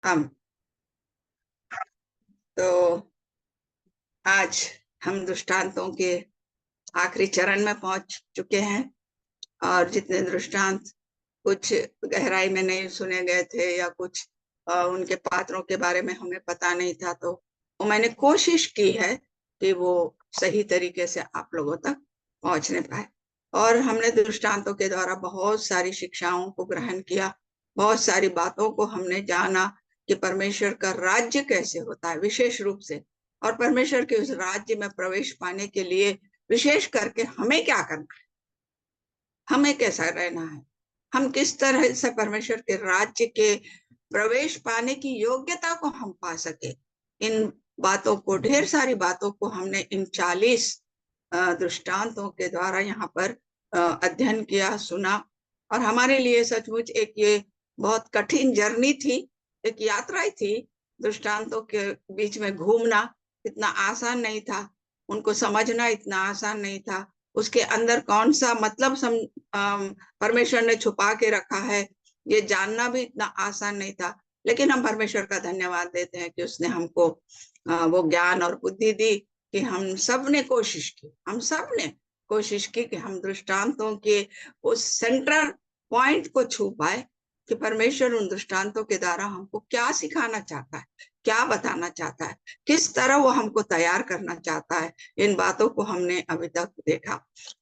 हम तो आज हम दृष्टांतों के आखिरी चरण में पहुंच चुके हैं। और जितने दृष्टांत कुछ गहराई में नहीं सुने गए थे या कुछ उनके पात्रों के बारे में हमें पता नहीं था, तो वो मैंने कोशिश की है कि वो सही तरीके से आप लोगों तक पहुंचने पाए। और हमने दृष्टांतों के द्वारा बहुत सारी शिक्षाओं को ग्रहण किया, बहुत सारी बातों को हमने जाना कि परमेश्वर का राज्य कैसे होता है विशेष रूप से, और परमेश्वर के उस राज्य में प्रवेश पाने के लिए विशेष करके हमें क्या करना है, हमें कैसा रहना है, हम किस तरह से परमेश्वर के राज्य के प्रवेश पाने की योग्यता को हम पा सके। इन बातों को, ढेर सारी बातों को हमने इन 40 दृष्टांतों के द्वारा यहाँ पर अध्ययन किया, सुना। और हमारे लिए सचमुच एक ये बहुत कठिन जर्नी थी, एक यात्रा ही थी। दृष्टांतों के बीच में घूमना इतना आसान नहीं था, उनको समझना इतना आसान नहीं था, उसके अंदर कौन सा मतलब परमेश्वर ने छुपा के रखा है ये जानना भी इतना आसान नहीं था। लेकिन हम परमेश्वर का धन्यवाद देते हैं कि उसने हमको वो ज्ञान और बुद्धि दी कि हम सब ने कोशिश की, हम सब ने कोशिश की कि हम दृष्टांतों के उस सेंट्रल पॉइंट को छू पाए कि परमेश्वर उन दृष्टांतों के द्वारा हमको क्या सिखाना चाहता है, क्या बताना चाहता है, किस तरह वो हमको तैयार करना चाहता है। इन बातों को हमने अभी तक देखा।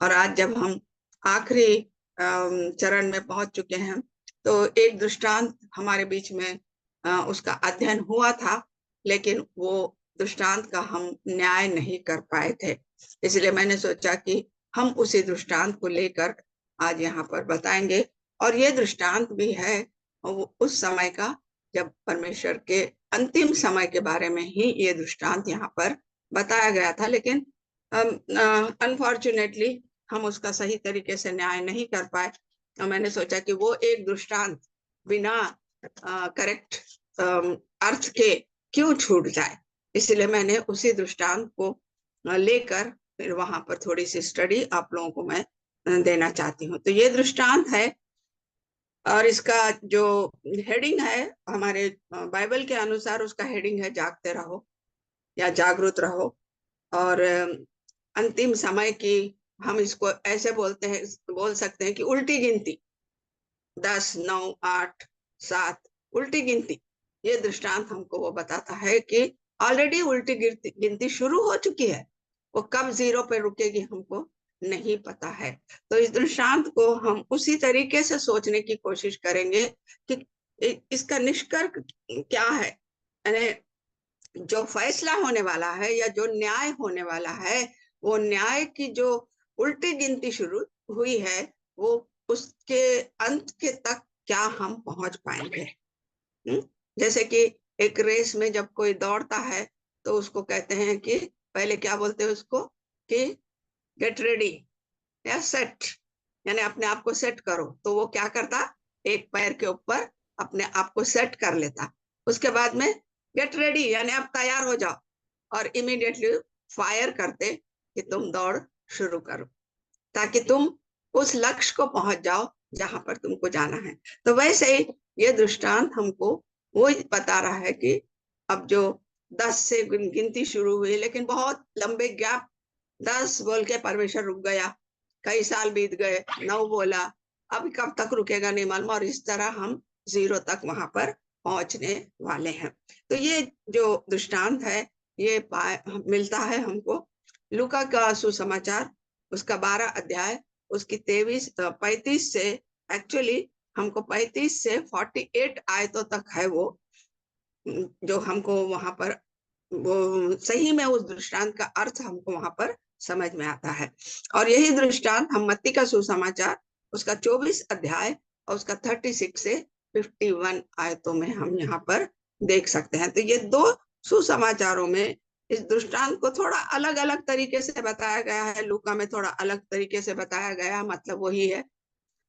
और आज जब हम आखिरी चरण में पहुंच चुके हैं, तो एक दृष्टांत हमारे बीच में उसका अध्ययन हुआ था, लेकिन वो दृष्टांत का हम न्याय नहीं कर पाए थे। इसलिए मैंने सोचा कि हम उसी दृष्टांत को लेकर आज यहाँ पर बताएंगे। और ये दृष्टांत भी है उस समय का जब परमेश्वर के अंतिम समय के बारे में ही ये दृष्टांत यहाँ पर बताया गया था। लेकिन अनफॉर्चुनेटली हम उसका सही तरीके से न्याय नहीं कर पाए। मैंने सोचा कि वो एक दृष्टांत बिना करेक्ट अर्थ के क्यों छूट जाए, इसलिए मैंने उसी दृष्टांत को लेकर फिर वहां पर थोड़ी सी स्टडी आप लोगों को मैं देना चाहती हूँ। तो ये दृष्टांत है और इसका जो हेडिंग है हमारे बाइबल के अनुसार, उसका हेडिंग है जागते रहो या जागरूक रहो। और अंतिम समय की, हम इसको ऐसे बोल सकते हैं कि उल्टी गिनती, 10, 9, 8, 7, उल्टी गिनती। ये दृष्टांत हमको वो बताता है कि ऑलरेडी उल्टी गिनती शुरू हो चुकी है, वो कब 0 पे रुकेगी हमको नहीं पता है। तो इस दृष्टांत को हम उसी तरीके से सोचने की कोशिश करेंगे कि इसका निष्कर्ष क्या है, यानी जो फैसला होने वाला है या जो न्याय होने वाला है, वो न्याय की जो उल्टी गिनती शुरू हुई है, वो उसके अंत के तक क्या हम पहुंच पाएंगे। जैसे कि एक रेस में जब कोई दौड़ता है तो उसको कहते हैं कि पहले क्या बोलते हैं उसको कि गेट रेडी या सेट, यानी अपने आप को सेट करो। तो वो क्या करता, एक पैर के ऊपर अपने आप को सेट कर लेता। उसके बाद में गेट रेडी यानी आप तैयार हो जाओ, और इमीडिएटली फायर करते कि तुम दौड़ शुरू करो, ताकि तुम उस लक्ष्य को पहुंच जाओ जहां पर तुमको जाना है। तो वैसे ही ये दृष्टांत हमको वो बता रहा है कि अब जो 10 से गिनती शुरू हुई, लेकिन बहुत लंबे गैप, 10 बोल के परमेश्वर रुक गया, कई साल बीत गए, 9 बोला, अब कब तक रुकेगा नहीं मालूम, और इस तरह हम 0 तक वहां पर पहुंचने वाले हैं। तो ये जो दृष्टांत है ये मिलता है हमको लूका का सुसमाचार, उसका 12 अध्याय, उसकी 35 से, एक्चुअली हमको 35 से 48 आयतों तक है वो, जो हमको वहां पर वो सही में उस दृष्टांत का अर्थ हमको वहां पर समझ में आता है। और यही दृष्टांत हम मत्ती का सुसमाचार, उसका 24 अध्याय और उसका 36 से 51 आयतों में हम यहाँ पर देख सकते हैं। तो ये दो सुसमाचारों में इस दृष्टांत को थोड़ा अलग अलग तरीके से बताया गया है। लूका में थोड़ा अलग तरीके से बताया गया, मतलब वही है,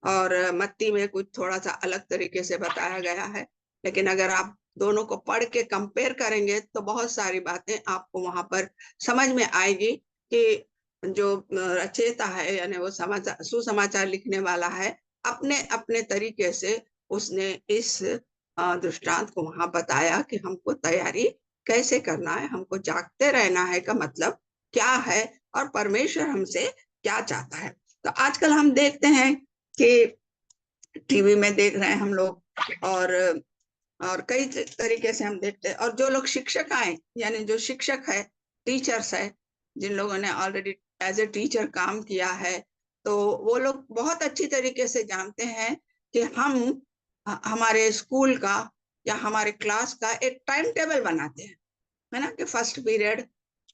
और मत्ती में कुछ थोड़ा सा अलग तरीके से बताया गया है। लेकिन अगर आप दोनों को पढ़ के कंपेयर करेंगे तो बहुत सारी बातें आपको वहां पर समझ में आएगी कि जो रचयिता है यानी वो सुसमाचार लिखने वाला है, अपने अपने तरीके से उसने इस दृष्टांत को वहां बताया कि हमको तैयारी कैसे करना है, हमको जागते रहना है का मतलब क्या है और परमेश्वर हमसे क्या चाहता है। तो आजकल हम देखते हैं कि टीवी में देख रहे हैं हम लोग, और कई तरीके से हम देखते हैं, और जो लोग शिक्षक आए यानी जो शिक्षक है, टीचर्स है, जिन लोगों ने ऑलरेडी एज ए टीचर काम किया है, तो वो लोग बहुत अच्छी तरीके से जानते हैं कि हम हमारे स्कूल का या हमारे क्लास का एक टाइम टेबल बनाते हैं, है ना, कि फर्स्ट पीरियड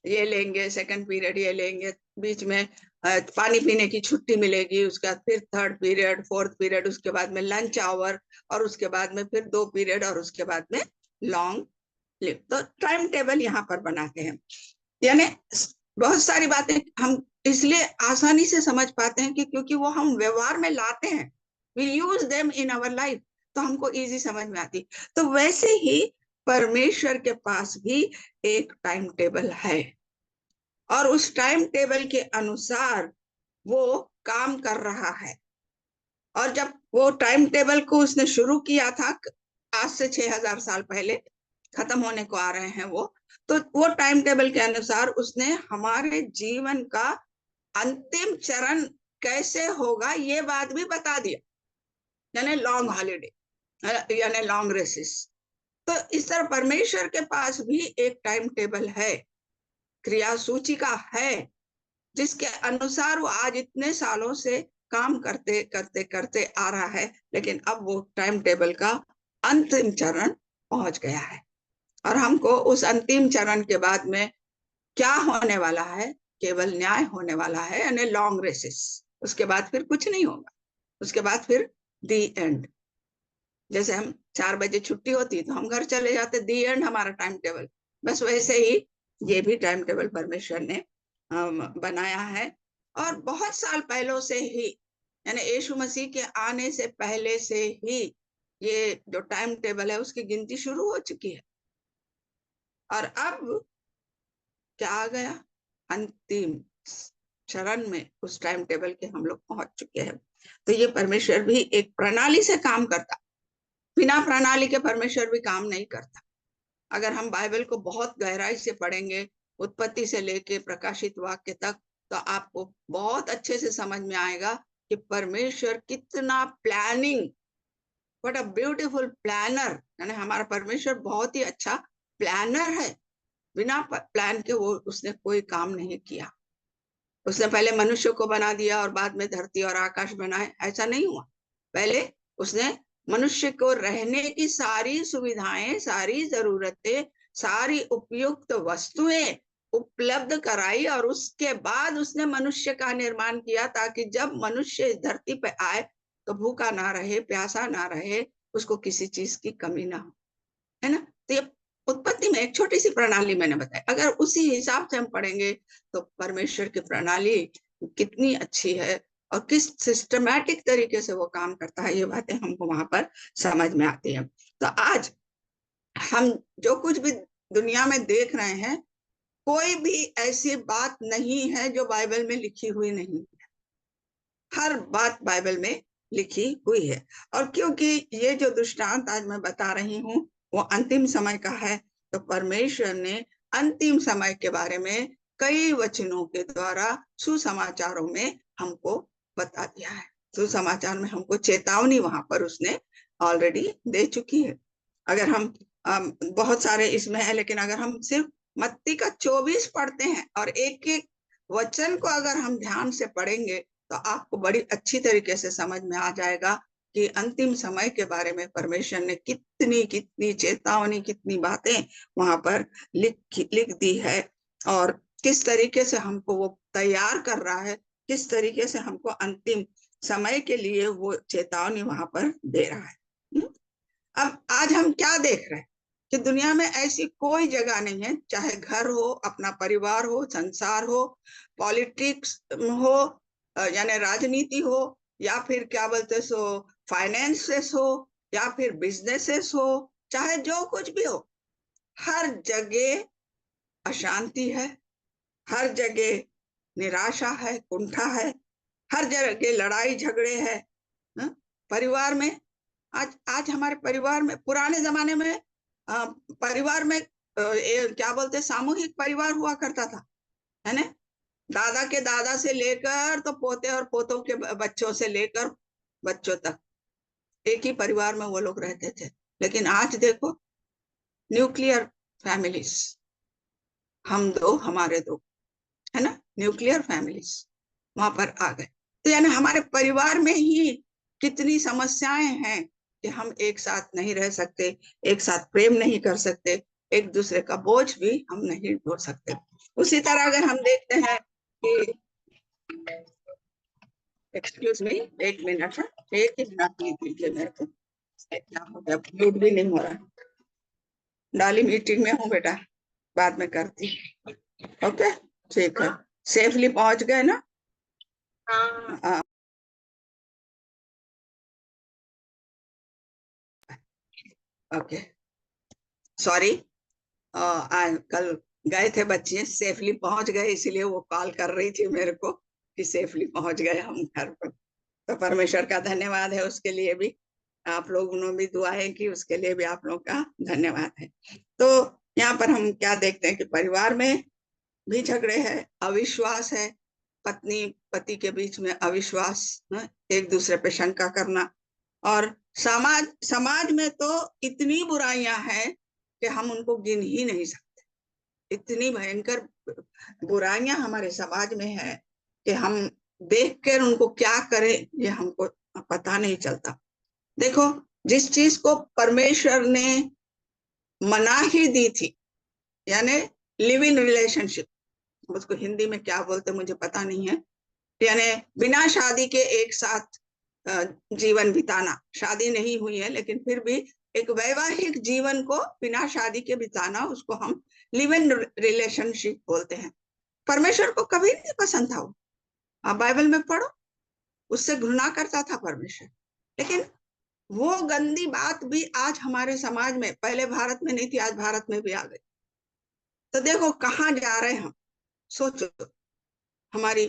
ये लेंगे, सेकंड पीरियड ये लेंगे, बीच में पानी पीने की छुट्टी मिलेगी, उसके बाद फिर थर्ड पीरियड, फोर्थ पीरियड, उसके बाद में लंच आवर, और उसके बाद में फिर 2 पीरियड, और उसके बाद में लॉन्ग लिव। तो टाइम टेबल यहाँ पर बनाते हैं, यानी बहुत सारी बातें हम इसलिए आसानी से समझ पाते हैं कि क्योंकि वो हम व्यवहार में लाते हैं, we use them in our life, तो हमको इजी समझ में आती। तो वैसे ही परमेश्वर के पास भी एक टाइम टेबल है, और उस टाइम टेबल के अनुसार वो काम कर रहा है। और जब वो टाइम टेबल को उसने शुरू किया था, आज से 6000 साल पहले, खत्म होने को आ रहे हैं वो, तो वो टाइम टेबल के अनुसार उसने हमारे जीवन का अंतिम चरण कैसे होगा ये बात भी बता दिया, यानी लॉन्ग हॉलीडे, यानी लॉन्ग रेसिस। तो इस तरह परमेश्वर के पास भी एक टाइम टेबल है, क्रिया सूचिका है, जिसके अनुसार वो आज इतने सालों से काम करते करते करते आ रहा है, लेकिन अब वो टाइम टेबल का अंतिम चरण पहुंच गया है। और हमको उस अंतिम चरण के बाद में क्या होने वाला है, केवल न्याय होने वाला है, यानी लॉन्ग रेसिस। उसके बाद फिर कुछ नहीं होगा, उसके बाद फिर दी एंड। जैसे हम 4 बजे छुट्टी होती तो हम घर चले जाते, दी एंड हमारा टाइम टेबल। बस वैसे ही ये भी टाइम टेबल परमेश्वर ने बनाया है, और बहुत साल पहले से ही, यानी यीशु मसीह के आने से पहले से ही ये जो टाइम टेबल है उसकी गिनती शुरू हो चुकी है। और अब क्या आ गया, अंतिम चरण में उस टाइम टेबल के हम लोग पहुंच चुके हैं। तो ये परमेश्वर भी एक प्रणाली से काम करता, बिना प्रणाली के परमेश्वर भी काम नहीं करता। अगर हम बाइबल को बहुत गहराई से पढ़ेंगे, उत्पत्ति से लेके प्रकाशित वाक्य तक, तो आपको बहुत अच्छे से समझ में आएगा कि परमेश्वर कितना planning, what a beautiful planner, यानी हमारा परमेश्वर बहुत ही अच्छा प्लानर है। बिना प्लान के वो उसने कोई काम नहीं किया। उसने पहले मनुष्य को बना दिया और बाद में धरती और आकाश बनाए, ऐसा नहीं हुआ। पहले उसने मनुष्य को रहने की सारी सुविधाएं, सारी जरूरतें, सारी उपयुक्त वस्तुएं उपलब्ध कराई, और उसके बाद उसने मनुष्य का निर्माण किया, ताकि जब मनुष्य इस धरती पे आए तो भूखा ना रहे, प्यासा ना रहे, उसको किसी चीज की कमी ना हो, है ना। तो ये उत्पत्ति में एक छोटी सी प्रणाली मैंने बताई, अगर उसी हिसाब से हम पढ़ेंगे तो परमेश्वर की प्रणाली कितनी अच्छी है और किस सिस्टमैटिक तरीके से वो काम करता है, ये बातें हमको वहां पर समझ में आती हैं। तो आज हम जो कुछ भी दुनिया में देख रहे हैं, कोई भी ऐसी बात नहीं है जो बाइबल में लिखी हुई नहीं है। हर बात बाइबल में लिखी हुई है। और क्योंकि ये जो दृष्टांत आज मैं बता रही हूँ वो अंतिम समय का है, तो परमेश्वर ने अंतिम समय के बारे में कई वचनों के द्वारा सुसमाचारों में हमको बता दिया है। सुसमाचार में हमको चेतावनी वहां पर उसने ऑलरेडी दे चुकी है। अगर हम बहुत सारे इसमें है, लेकिन अगर हम सिर्फ मत्ती का 24 पढ़ते हैं और एक एक वचन को अगर हम ध्यान से पढ़ेंगे, तो आपको बड़ी अच्छी तरीके से समझ में आ जाएगा कि अंतिम समय के बारे में परमेश्वर ने कितनी कितनी चेतावनी, कितनी बातें वहां पर लिख दी है, और किस तरीके से हमको वो तैयार कर रहा है, किस तरीके से हमको अंतिम समय के लिए वो चेतावनी वहां पर दे रहा है। अब आज हम क्या देख रहे हैं कि दुनिया में ऐसी कोई जगह नहीं है, चाहे घर हो, अपना परिवार हो, संसार हो, पॉलिटिक्स हो, यानी राजनीति हो, या फिर क्या बोलते सो फाइनेंसेस हो, या फिर बिजनेसेस हो, चाहे जो कुछ भी हो, हर जगह अशांति है, हर जगह निराशा है, कुंठा है, हर जगह लड़ाई झगड़े है, परिवार में आज आज हमारे परिवार में, पुराने जमाने में परिवार में क्या बोलते, सामूहिक परिवार हुआ करता था, है ना। दादा के दादा से लेकर तो पोते और पोतों के बच्चों से लेकर बच्चों तक एक ही परिवार में वो लोग रहते थे। लेकिन आज देखो, न्यूक्लियर फैमिलीज, हम दो हमारे दो, है ना, न्यूक्लियर फैमिलीज वहां पर आ गए। तो यानी हमारे परिवार में ही कितनी समस्याएं हैं कि हम एक साथ नहीं रह सकते, एक साथ प्रेम नहीं कर सकते, एक दूसरे का बोझ भी हम नहीं ढो सकते। उसी तरह अगर हम देखते हैं कि, एक्सक्यूज मी, एक मिनट है, एक ही मिनट दीजिए मेरे को। क्या हो गया, म्यूट भी नहीं हो रहा। डाली मीटिंग में हूँ बेटा, बाद में करती। ओके, ठीक है। सेफली पहुंच गए ना? हाँ। Okay, sorry. कल गए थे बच्चे, सेफली पहुंच गए, इसलिए वो कॉल कर रही थी मेरे को कि सेफली पहुंच गए हम घर पर। तो परमेश्वर का धन्यवाद है उसके लिए भी। आप लोगों ने भी दुआएं की, उसके लिए भी आप लोगों का धन्यवाद है। तो यहाँ पर हम क्या देखते हैं कि परिवार में भी झगड़े हैं, अविश्वास है, पत्नी पति के बीच में अविश्वास, एक दूसरे पे शंका करना। और समाज समाज में तो इतनी बुराइयां हैं कि हम उनको गिन ही नहीं सकते। इतनी भयंकर बुराइयां हमारे समाज में है कि हम देख कर उनको क्या करें ये हमको पता नहीं चलता। देखो, जिस चीज को परमेश्वर ने मना ही दी थी, यानी लिव इन रिलेशनशिप, उसको हिंदी में क्या बोलते मुझे पता नहीं है, यानी बिना शादी के एक साथ जीवन बिताना। शादी नहीं हुई है लेकिन फिर भी एक वैवाहिक जीवन को बिना शादी के बिताना, उसको हम लिव इन रिलेशनशिप बोलते हैं। परमेश्वर को कभी नहीं पसंद था वो। आप बाइबल में पढ़ो, उससे घृणा करता था परमेश्वर। लेकिन वो गंदी बात भी आज हमारे समाज में, पहले भारत में नहीं थी, आज भारत में भी आ गई। तो देखो कहाँ जा रहे हैं हम। सोचो, हमारी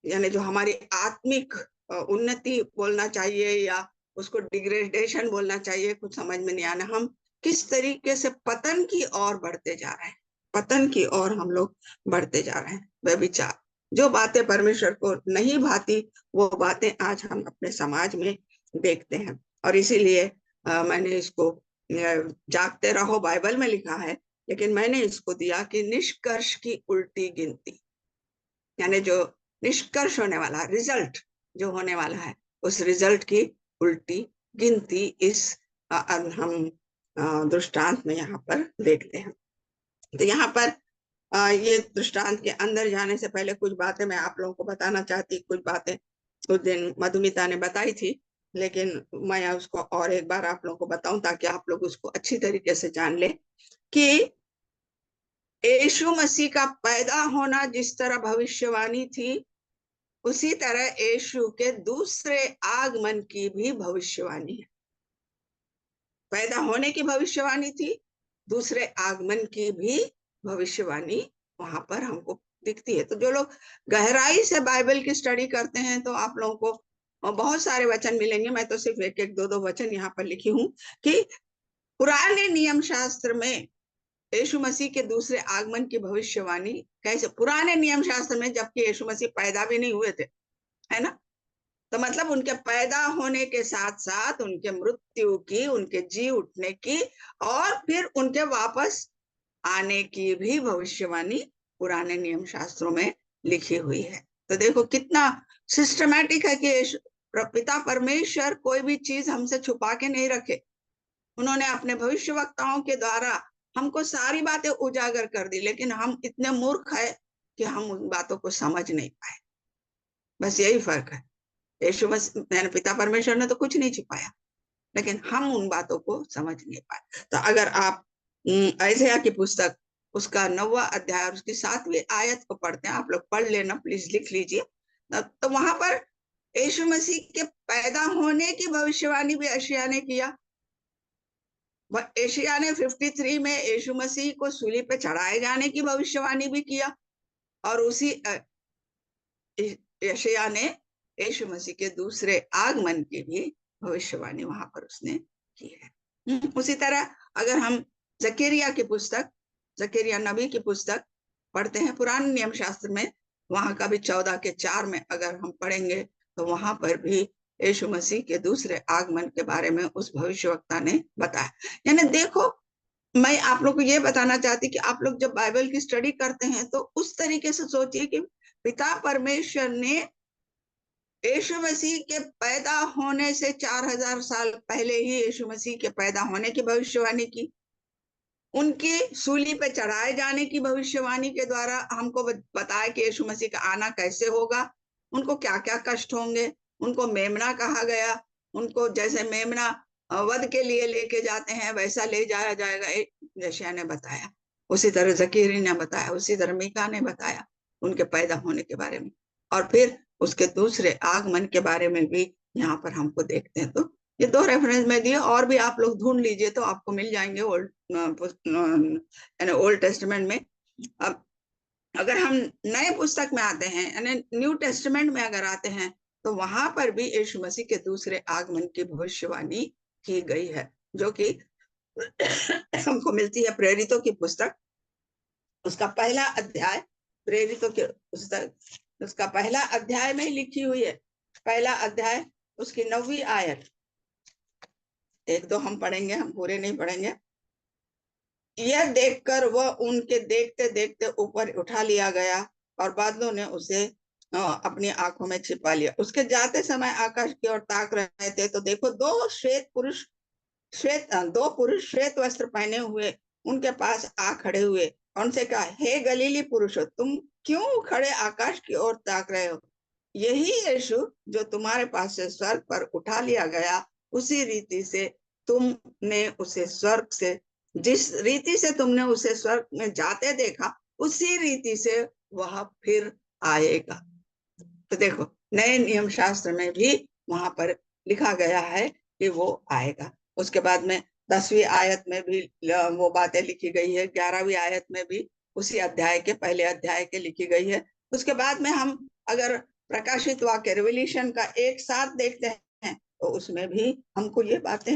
यानी जो हमारी आत्मिक उन्नति बोलना चाहिए या उसको डिग्रेडेशन बोलना चाहिए, कुछ समझ में नहीं आना। हम किस तरीके से पतन की ओर बढ़ते जा रहे हैं, पतन की ओर हम लोग बढ़ते जा रहे हैं। व्यभिचार, जो बातें परमेश्वर को नहीं भाती, वो बातें आज हम अपने समाज में देखते हैं। और इसीलिए मैंने इसको जागते रहो बाइबल में लिखा है, लेकिन मैंने इसको दिया कि निष्कर्ष की उल्टी गिनती, यानी जो निष्कर्ष होने वाला है, रिजल्ट जो होने वाला है, उस रिजल्ट की उल्टी गिनती इस हम दृष्टांत में यहाँ पर देखते हैं। तो यहाँ पर ये दृष्टांत के अंदर जाने से पहले कुछ बातें मैं आप लोगों को बताना चाहती। कुछ बातें उस दिन मधुमिता ने बताई थी, लेकिन मैं उसको और एक बार आप लोगों को बताऊं ताकि आप लोग उसको अच्छी तरीके से जान ले कि यीशु मसीह का पैदा होना जिस तरह भविष्यवाणी थी, उसी तरह यीशु के दूसरे आगमन की भी भविष्यवाणी है। पैदा होने की भविष्यवाणी थी, दूसरे आगमन की भी भविष्यवाणी वहां पर हमको दिखती है। तो जो लोग गहराई से बाइबल की स्टडी करते हैं तो आप लोगों को बहुत सारे वचन मिलेंगे। मैं तो सिर्फ एक एक दो दो वचन यहाँ पर लिखी हूँ कि पुराने नियम शास्त्र में यीशु मसीह के दूसरे आगमन की भविष्यवाणी कैसे, पुराने नियम शास्त्र में, जबकि यीशु मसीह पैदा भी नहीं हुए थे, है ना। तो मतलब उनके पैदा होने के साथ साथ उनके मृत्यु की, उनके जी उठने की और फिर उनके वापस आने की भी भविष्यवाणी पुराने नियम शास्त्रों में लिखी हुई है। तो देखो कितना सिस्टमैटिक है कि पिता परमेश्वर कोई भी चीज हमसे छुपा के नहीं रखे। उन्होंने अपने भविष्यवक्ताओं के द्वारा हमको सारी बातें उजागर कर दी, लेकिन हम इतने मूर्ख है कि हम उन बातों को समझ नहीं पाए। बस यही फर्क है। यीशु मसीह, पिता परमेश्वर ने तो कुछ नहीं छिपाया, लेकिन हम उन बातों को समझ नहीं पाए। तो अगर आप ऐसाया की पुस्तक, उसका 9वां अध्याय और उसकी 7वीं आयत को पढ़ते हैं, आप लोग पढ़ लेना प्लीज, लिख लीजिए। तो वहां पर यीशु मसीह के पैदा होने की भविष्यवाणी भी यशायाह ने किया। यशायाह ने 53 में यीशु मसीह को सूली पे चढ़ाए जाने की भविष्यवाणी भी किया, और उसी यशायाह ने यीशु मसीह के दूसरे आगमन की भी भविष्यवाणी वहां पर उसने की है। उसी तरह अगर हम जकरिया की पुस्तक, जकरिया नबी की पुस्तक पढ़ते हैं पुराने नियम शास्त्र में, वहां का भी 14 के 4 में अगर हम पढ़ेंगे तो वहां पर भी यीशु मसीह के दूसरे आगमन के बारे में उस भविष्यवक्ता ने बताया। यानी देखो, मैं आप लोग को ये बताना चाहती कि आप लोग जब बाइबल की स्टडी करते हैं तो उस तरीके से सोचिए कि पिता परमेश्वर ने यीशु मसीह के पैदा होने से 4000 साल पहले ही यीशु मसीह के पैदा होने की भविष्यवाणी की, उनकी सूली पे चढ़ाए जाने की भविष्यवाणी के द्वारा हमको बताया कि यीशु मसीह का आना कैसे होगा, उनको क्या क्या कष्ट होंगे, उनको मेमना कहा गया, उनको जैसे मेमना वध के लिए लेके जाते हैं वैसा ले जाया जाएगा, यशायाह ने बताया, उसी तरह जकरिया ने बताया, उसी तरह मीका ने बताया उनके पैदा होने के बारे में। और फिर उसके दूसरे आगमन के बारे में भी यहाँ पर हमको देखते हैं। तो ये 2 रेफरेंस में दिए, और भी आप लोग ढूंढ लीजिए तो आपको मिल जाएंगे ओल्ड टेस्टमेंट में। अब अगर हम नए पुस्तक में आते हैं यानी न्यू टेस्टमेंट में अगर आते हैं तो वहां पर भी यीशु मसीह के दूसरे आगमन की भविष्यवाणी की गई है, जो कि हमको मिलती है प्रेरितों की पुस्तक, उसका पहला अध्याय, प्रेरितों की पुस्तक उसका पहला अध्याय में लिखी हुई है, पहला अध्याय उसकी 9वीं आयत। 1-2 हम पढ़ेंगे, हम पूरे नहीं पढ़ेंगे। यह देखकर वह उनके देखते देखते ऊपर उठा लिया गया और बादलों ने उसे अपनी आंखों में छिपा लिया। उसके जाते समय आकाश की ओर ताक रहे थे तो देखो 2 पुरुष श्वेत वस्त्र पहने हुए उनके पास आ खड़े हुए और उनसे कहा, हे गलीली पुरुषों, तुम क्यों खड़े आकाश की ओर ताक रहे हो? यही यीशु जो तुम्हारे पास से स्वर्ग पर उठा लिया गया, उसी रीति से तुमने उसे स्वर्ग से, जिस रीति से तुमने उसे स्वर्ग में जाते देखा, उसी रीति से वह फिर आएगा। तो देखो, नए नियम शास्त्र में भी वहां पर लिखा गया है कि वो आएगा। उसके बाद में 10वीं आयत में भी वो बातें लिखी गई है, 11वीं आयत में भी उसी अध्याय के पहले अध्याय के लिखी गई है। उसके बाद में हम अगर प्रकाशित वाक्य रिवोल्यूशन का एक साथ देखते हैं तो उसमें भी हमको ये बातें,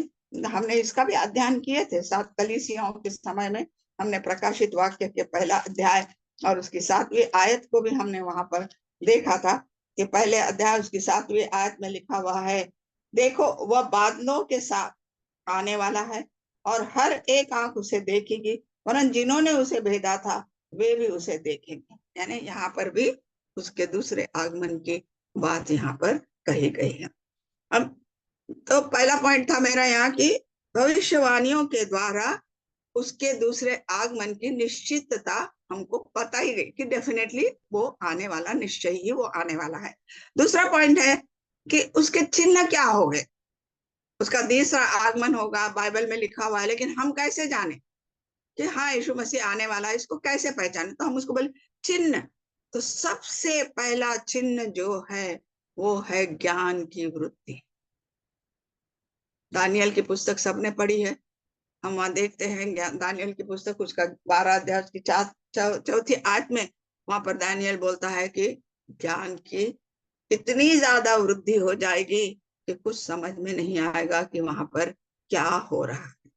हमने इसका भी अध्ययन किए थे 7 कलीसियाओं के समय में, हमने प्रकाशित वाक्य के पहला अध्याय और उसकी 7वीं आयत को भी हमने वहां पर देखा था कि पहले अध्याय उसकी 7वीं आयत में लिखा हुआ है, देखो वह बादलों के साथ आने वाला है और हर एक आंख उसे देखेगी, वरन जिन्होंने उसे भेजा था वे भी उसे देखेंगे। यानी यहाँ पर भी उसके दूसरे आगमन की बात यहाँ पर कही गई है। अब तो पहला पॉइंट था मेरा यहाँ की भविष्यवाणियों के द्वारा उसके दूसरे आगमन की निश्चितता हमको पता ही गई कि डेफिनेटली वो आने वाला, निश्चय ही वो आने वाला है। दूसरा पॉइंट है कि उसके चिन्ह क्या हो गए, उसका दूसरा आगमन होगा, बाइबल में लिखा हुआ है, लेकिन हम कैसे जाने कि हाँ यीशु मसीह आने वाला है, इसको कैसे पहचाने? तो हम उसको बोले चिन्ह। तो सबसे पहला चिन्ह जो है वो है ज्ञान की वृद्धि। दानियल की पुस्तक सबने पढ़ी है, हम वहां देखते हैं दानियल की पुस्तक उसका 12 अध्याय की 4-4 आयत में वहां पर दानियल बोलता है कि ज्ञान की इतनी ज्यादा वृद्धि हो जाएगी कि कुछ समझ में नहीं आएगा कि वहां पर क्या हो रहा है।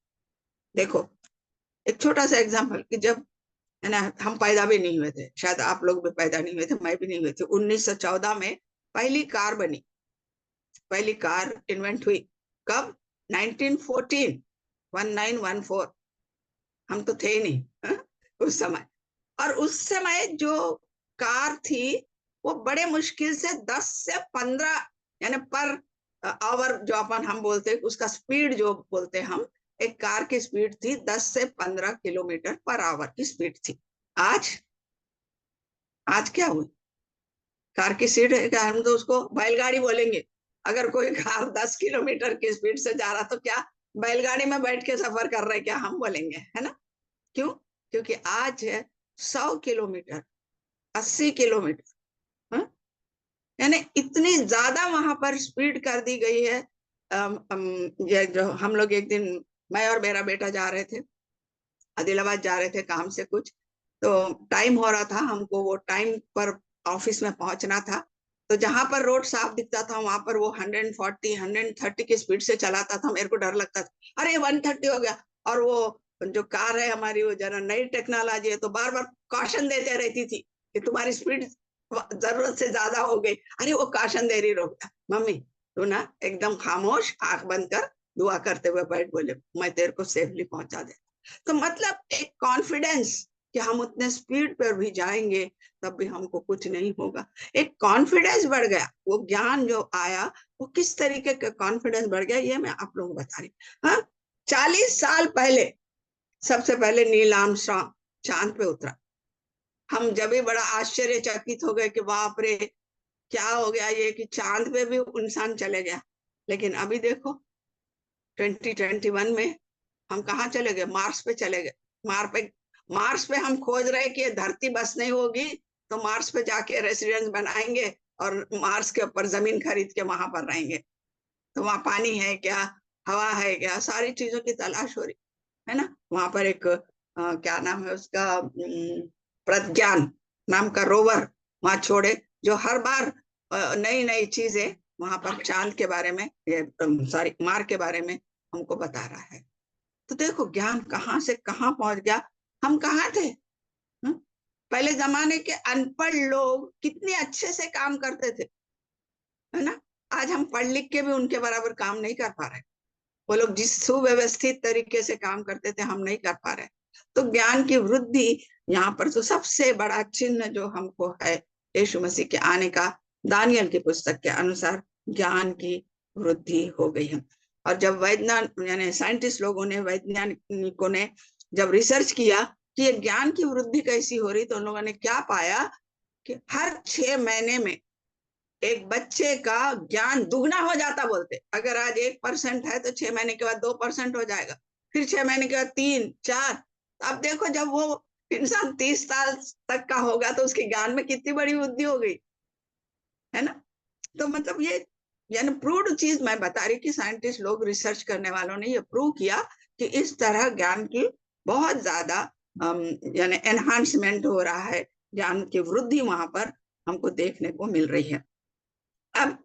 देखो एक छोटा सा एग्जाम्पल कि जब है ना हम पैदा भी नहीं हुए थे, शायद आप लोग भी पैदा नहीं हुए थे, मैं भी नहीं हुई थी, 1914 में पहली कार बनी, पहली कार इन्वेंट हुई। कब? 1914, 1914। हम तो थे ही नहीं उस समय। और उस समय जो कार थी वो बड़े मुश्किल से 10 से 15 यानी पर आवर जो अपन हम बोलते हैं उसका स्पीड जो बोलते हैं हम, एक कार की स्पीड थी 10 से 15 किलोमीटर पर आवर की स्पीड थी। आज आज क्या हुई? कार की स्पीड हम तो उसको बैलगाड़ी बोलेंगे। अगर कोई कार 10 किलोमीटर की स्पीड से जा रहा तो क्या बैलगाड़ी में बैठ के सफर कर रहे, क्या हम बोलेंगे, है ना? क्यों? क्योंकि आज है 100 किलोमीटर, 80 किलोमीटर, यानी इतनी ज्यादा वहां पर स्पीड कर दी गई है। ये जो हम लोग एक दिन, मैं और मेरा बेटा जा रहे थे, आदिलाबाद जा रहे थे काम से, कुछ तो टाइम हो रहा था, हमको वो टाइम पर ऑफिस में पहुंचना था। तो जहां पर रोड साफ दिखता था वहां पर वो 140 130 की स्पीड से चलाता था। मेरे को डर लगता था, अरे 130 हो गया। और वो जो कार है हमारी, वो जरा नई टेक्नोलॉजी है, तो बार बार कॉशन देते रहती थी कि तुम्हारी स्पीड जरूरत से ज्यादा हो गई। अरे वो कॉशन दे रही, रोकता, मम्मी तू ना एकदम खामोश, आंख बंद कर, दुआ करते हुए बैठ, बोले मैं तेरे को सेफली पहुंचा दे। तो मतलब एक कॉन्फिडेंस कि हम उतने स्पीड पर भी जाएंगे तब भी हमको कुछ नहीं होगा, एक कॉन्फिडेंस बढ़ गया। वो ज्ञान जो आया, वो किस तरीके का कॉन्फिडेंस बढ़ गया, ये मैं आप लोगों को बता रही हूँ। हाँ, 40 साल पहले सबसे पहले नील आर्मस्ट्रांग चांद पे उतरा। हम जब भी बड़ा आश्चर्यचकित हो गए कि बाप रे, क्या हो गया ये कि चांद पे भी इंसान चले गया। लेकिन अभी देखो 2021 में हम कहाँ चले गए, मार्स पे चले गए। मार्स पे हम खोज रहे कि धरती बस नहीं होगी तो मार्स पे जाके रेसिडेंस बनाएंगे और मार्स के ऊपर जमीन खरीद के वहां पर रहेंगे। तो वहां पानी है क्या, हवा है क्या, सारी चीजों की तलाश हो रही है ना। वहां पर एक क्या नाम है उसका, प्रज्ञान नाम का रोवर वहां छोड़े, जो हर बार नई नई चीजें वहां पर चांद के बारे में, सॉरी मार के बारे में हमको बता रहा है। तो देखो ज्ञान कहाँ से कहाँ पहुंच गया। हम कहाँ थे? हुँ? पहले जमाने के अनपढ़ लोग कितने अच्छे से काम करते थे, है ना। आज हम पढ़ लिख के भी उनके बराबर काम नहीं कर पा रहे। वो लोग जिस सुव्यवस्थित तरीके से काम करते थे, हम नहीं कर पा रहे। तो ज्ञान की वृद्धि यहाँ पर तो सबसे बड़ा चिन्ह जो हमको है यीशु मसीह के आने का, दानियल की पुस्तक के अनुसार ज्ञान की वृद्धि हो गई है। और जब वैज्ञानिक यानी साइंटिस्ट लोगों ने, वैज्ञानिकों ने जब रिसर्च किया कि ये ज्ञान की वृद्धि कैसी हो रही, तो उन लोगों ने क्या पाया कि हर 6 महीने में एक बच्चे का ज्ञान दुगना हो जाता। बोलते अगर आज 1% है तो 6 महीने के बाद 2% हो जाएगा, फिर 6 महीने के बाद 3 4। अब देखो जब वो इंसान 30 साल तक का होगा तो उसके ज्ञान में कितनी बड़ी वृद्धि हो गई, है ना। तो मतलब ये यानी प्रूव्ड चीज मैं बता रही कि साइंटिस्ट लोग, रिसर्च करने वालों ने ये प्रूव किया कि इस तरह ज्ञान की बहुत ज्यादा यानी एनहांसमेंट हो रहा है, ज्ञान की वृद्धि वहां पर हमको देखने को मिल रही है। अब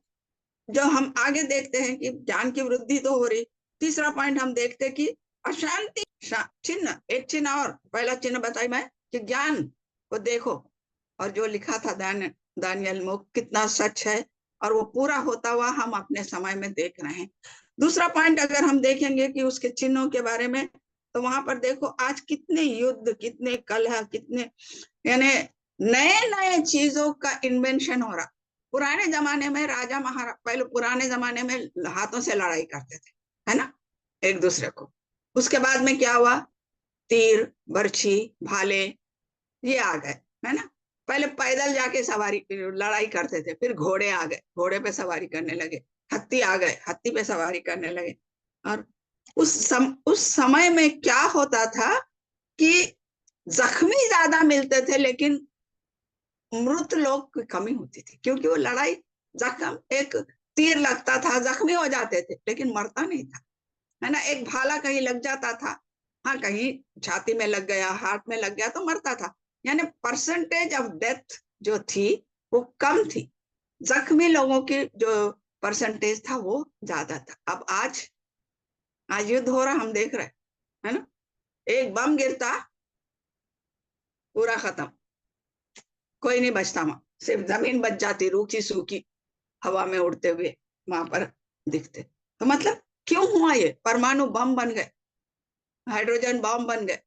जो हम आगे देखते हैं कि ज्ञान की वृद्धि तो हो रही, तीसरा पॉइंट हम देखते हैं कि अशांति चिन्ह, एक चिन्ह और, पहला चिन्ह बताई मैं कि ज्ञान को देखो और जो लिखा था दानियल में कितना सच है और वो पूरा होता हुआ हम अपने समय में देख रहे हैं। दूसरा पॉइंट अगर हम देखेंगे कि उसके चिन्हों के बारे में, तो वहां पर देखो आज कितने युद्ध, कितने कलह, कितने यानी नए नए चीजों का इन्वेंशन हो रहा। पुराने जमाने में राजा महाराज, पहले पुराने जमाने में हाथों से लड़ाई करते थे, है ना, एक दूसरे को। उसके बाद में क्या हुआ, तीर, बर्छी, भाले ये आ गए, है ना। पहले पैदल जाके सवारी लड़ाई करते थे, फिर घोड़े आ गए, घोड़े पे सवारी करने लगे, हत्ती आ गए, हत्ती पे सवारी करने लगे। और उस समय में क्या होता था कि जख्मी ज्यादा मिलते थे लेकिन मृत लोग की कमी होती थी, क्योंकि वो लड़ाई, जख्म, एक तीर लगता था, जख्मी हो जाते थे लेकिन मरता नहीं था, है ना। एक भाला कहीं लग जाता था, हाँ कहीं छाती में लग गया, हाथ में लग गया तो मरता था। यानी परसेंटेज ऑफ डेथ जो थी वो कम थी, जख्मी लोगों की जो परसेंटेज था वो ज्यादा था। अब आज युद्ध हो रहा, हम देख रहे, है ना। एक बम गिरता, पूरा खत्म, कोई नहीं बचता वहां, सिर्फ जमीन बच जाती, रूखी सूखी हवा में उड़ते हुए वहां पर दिखते। तो मतलब क्यों हुआ ये, परमाणु बम बन गए, हाइड्रोजन बम बन गए,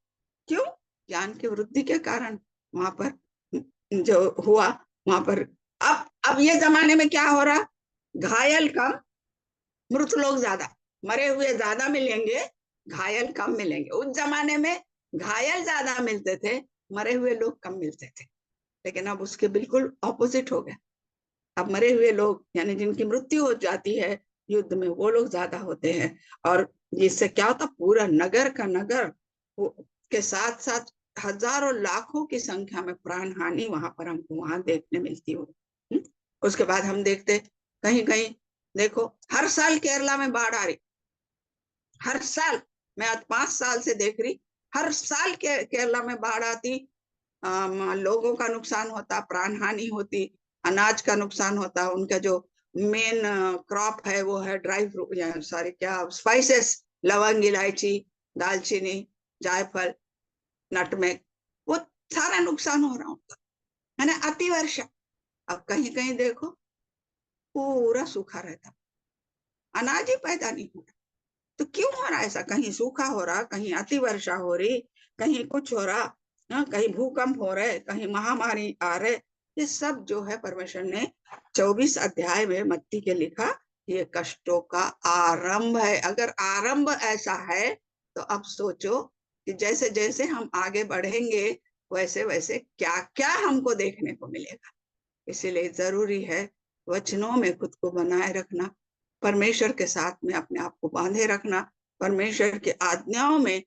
क्यों? ज्ञान की वृद्धि के कारण वहां पर जो हुआ वहां पर। अब ये जमाने में क्या हो रहा, घायल कम, मृत लोग ज्यादा, मरे हुए ज्यादा मिलेंगे, घायल कम मिलेंगे। उस जमाने में घायल ज्यादा मिलते थे, मरे हुए लोग कम मिलते थे। लेकिन अब उसके बिल्कुल ऑपोजिट हो गया। अब मरे हुए लोग यानी जिनकी मृत्यु हो जाती है युद्ध में, वो लोग ज्यादा होते हैं। और इससे क्या होता, पूरा नगर का नगर के साथ साथ हजारों लाखों की संख्या में प्राण हानि वहां पर हमको वहां देखने मिलती हो। उसके बाद हम देखते कहीं कहीं, देखो हर साल केरला में बाढ़ आ रही, हर साल, मैं आज 5 साल से देख रही, हर साल केरला में बाढ़ आती, लोगों का नुकसान होता, प्राण हानि होती। अनाज का नुकसान होता है, उनका जो मेन क्रॉप है वो है ड्राई फ्रूट, सॉरी क्या, स्पाइसेस, लवंग, इलायची, दालचीनी, जायफल, नटमेग, वो सारा नुकसान हो रहा होता है ना। अति वर्षा, अब कहीं कहीं देखो पूरा सूखा रहता, अनाज ही पैदा नहीं हो रहा। तो क्यों हो रहा है ऐसा? कहीं सूखा हो रहा, कहीं अति वर्षा हो रही, कहीं कुछ हो रहा, कहीं भूकंप हो रहे, कहीं महामारी आ रहे। ये सब जो है परमेश्वर ने 24 अध्याय में मत्ती के लिखा, ये कष्टों का आरंभ है। अगर आरंभ ऐसा है तो अब सोचो कि जैसे जैसे हम आगे बढ़ेंगे वैसे वैसे क्या क्या हमको देखने को मिलेगा। इसीलिए जरूरी है वचनों में खुद को बनाए रखना, परमेश्वर के साथ में अपने आप को बांधे रखना, परमेश्वर की आज्ञाओं में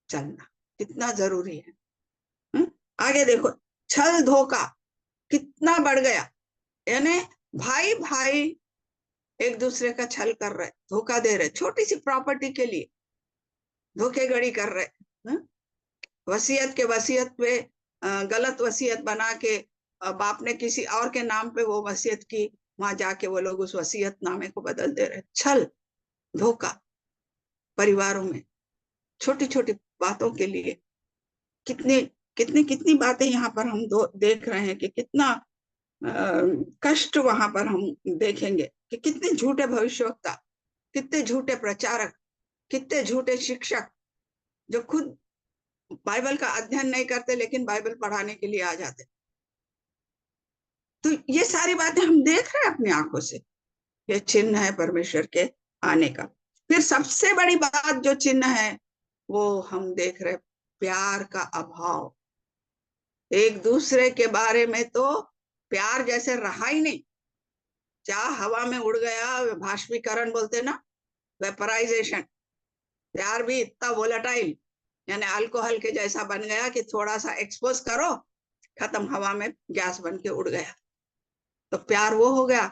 चलना कितना जरूरी है। हुँ? आगे देखो, छल धोखा कितना बढ़ गया, यानी भाई भाई एक दूसरे का छल कर रहे, धोखा दे रहे, छोटी सी प्रॉपर्टी के लिए धोखेधड़ी कर रहे। हुँ? वसीयत के वसीयत पे गलत वसीयत बना के बाप ने किसी और के नाम पे वो वसीयत की, वहां जाके वो लोग उस वसीयत नामे को बदल दे रहे। छल धोखा परिवारों में छोटी छोटी बातों के लिए, कितनी कितनी कितनी बातें यहाँ पर हम देख रहे हैं कि कितना कष्ट वहां पर हम देखेंगे कि कितने झूठे भविष्यवक्ता, कितने झूठे प्रचारक, कितने झूठे शिक्षक जो खुद बाइबल का अध्ययन नहीं करते लेकिन बाइबल पढ़ाने के लिए आ जाते। तो ये सारी बातें हम देख रहे हैं अपनी आंखों से, ये चिन्ह है परमेश्वर के आने का। फिर सबसे बड़ी बात जो चिन्ह है वो हम देख रहे, प्यार का अभाव। एक दूसरे के बारे में तो प्यार जैसे रहा ही नहीं, चाह हवा में उड़ गया, भाष्मीकरण बोलते ना, वेपराइजेशन। प्यार भी इतना वोलेटाइल, यानी अल्कोहल के जैसा बन गया कि थोड़ा सा एक्सपोज करो, खत्म, हवा में गैस बन के उड़ गया। तो प्यार वो हो गया,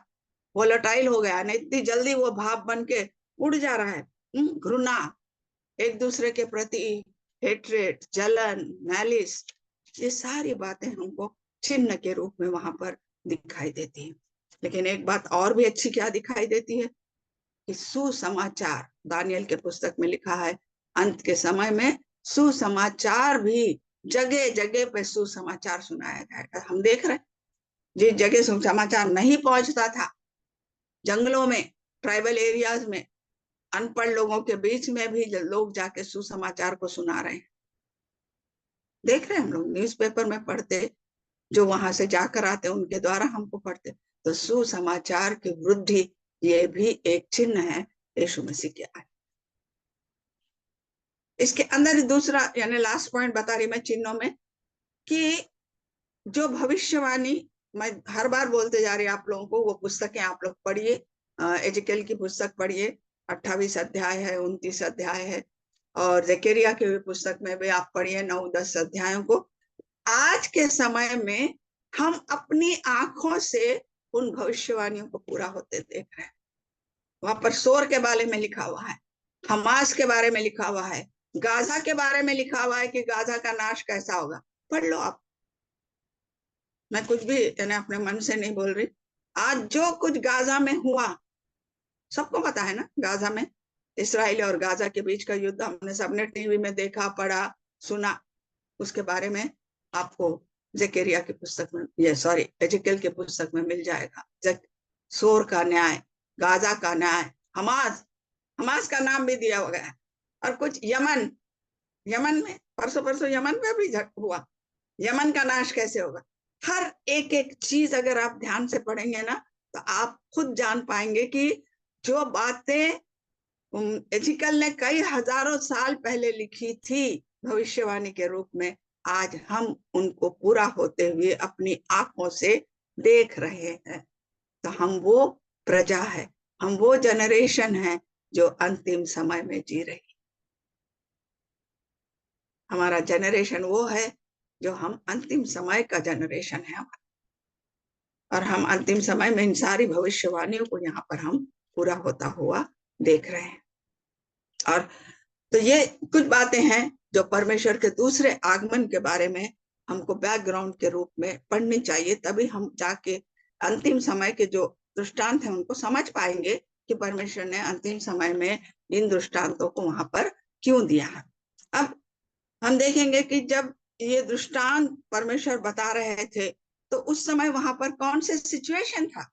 वोलेटाइल हो गया, नहीं इतनी जल्दी वो भाप बन के उड़ जा रहा है। घृणा, एक दूसरे के प्रति हेट्रेट, जलन, मैलिस, ये सारी बातें हमको चिन्ह के रूप में वहां पर दिखाई देती है। लेकिन एक बात और भी अच्छी क्या दिखाई देती है कि सुसमाचार, दानियल के पुस्तक में लिखा है अंत के समय में सुसमाचार भी, जगह जगह पे सुसमाचार सुनाया जाएगा। हम देख रहे हैं जिस जगह सुसमाचार नहीं पहुंचता था, जंगलों में, ट्राइबल एरियाज में, अनपढ़ लोगों के बीच में भी लोग जाके सुसमाचार को सुना रहे हैं। देख रहे हैं हम लोग न्यूज़पेपर में पढ़ते, जो वहां से जाकर आते उनके द्वारा हमको पढ़ते। तो सुसमाचार की वृद्धि ये भी एक चिन्ह है यीशु मसीह के आने। इसके अंदर दूसरा यानी लास्ट पॉइंट बता रही मैं चिन्हों में, कि जो भविष्यवाणी, मैं हर बार बोलते जा रही आप लोगों को, वो पुस्तकें आप लोग पढ़िए, एजिकेल की पुस्तक पढ़िए, 28 अध्याय है, 29 अध्याय है, और जकरिया की भी पुस्तक में भी आप पढ़िए 9-10 अध्यायों को। आज के समय में हम अपनी आंखों से उन भविष्यवाणियों को पूरा होते देख रहे हैं। वहां पर सोर के बारे में लिखा हुआ है, हमास के बारे में लिखा हुआ है, गाजा के बारे में लिखा हुआ है कि गाजा का नाश कैसा होगा। पढ़ लो आप, मैं कुछ भी यानी अपने मन से नहीं बोल रही। आज जो कुछ गाजा में हुआ सबको पता है ना, गाजा में इसराइल और गाजा के बीच का युद्ध हमने सबने टीवी में देखा, पढ़ा, सुना। उसके बारे में आपको जकरिया की पुस्तक में, ये सॉरी एजिकेल की पुस्तक में मिल जाएगा। सोर का न्याय, गाजा का न्याय, हमास, हमास का नाम भी दिया गया है, और कुछ यमन, यमन में परसों परसों यमन में भी हुआ, यमन का नाश कैसे होगा। हर एक एक चीज अगर आप ध्यान से पढ़ेंगे ना तो आप खुद जान पाएंगे कि जो बातें एजिकल ने कई हजारों साल पहले लिखी थी भविष्यवाणी के रूप में, आज हम उनको पूरा होते हुए अपनी आंखों से देख रहे हैं। तो हम वो प्रजा है, हम वो जनरेशन है जो अंतिम समय में जी रही। हमारा जनरेशन वो है जो हम अंतिम समय का जनरेशन है, और हम अंतिम समय में इन सारी भविष्यवाणियों को यहाँ पर हम पूरा होता हुआ देख रहे हैं। और तो ये कुछ बातें हैं जो परमेश्वर के दूसरे आगमन के बारे में हमको बैकग्राउंड के रूप में पढ़नी चाहिए, तभी हम जाके अंतिम समय के जो दृष्टांत है उनको समझ पाएंगे कि परमेश्वर ने अंतिम समय में इन दृष्टांतों को वहां पर क्यों दिया है। अब हम देखेंगे कि जब ये दृष्टांत परमेश्वर बता रहे थे तो उस समय वहां पर कौन से सिचुएशन था,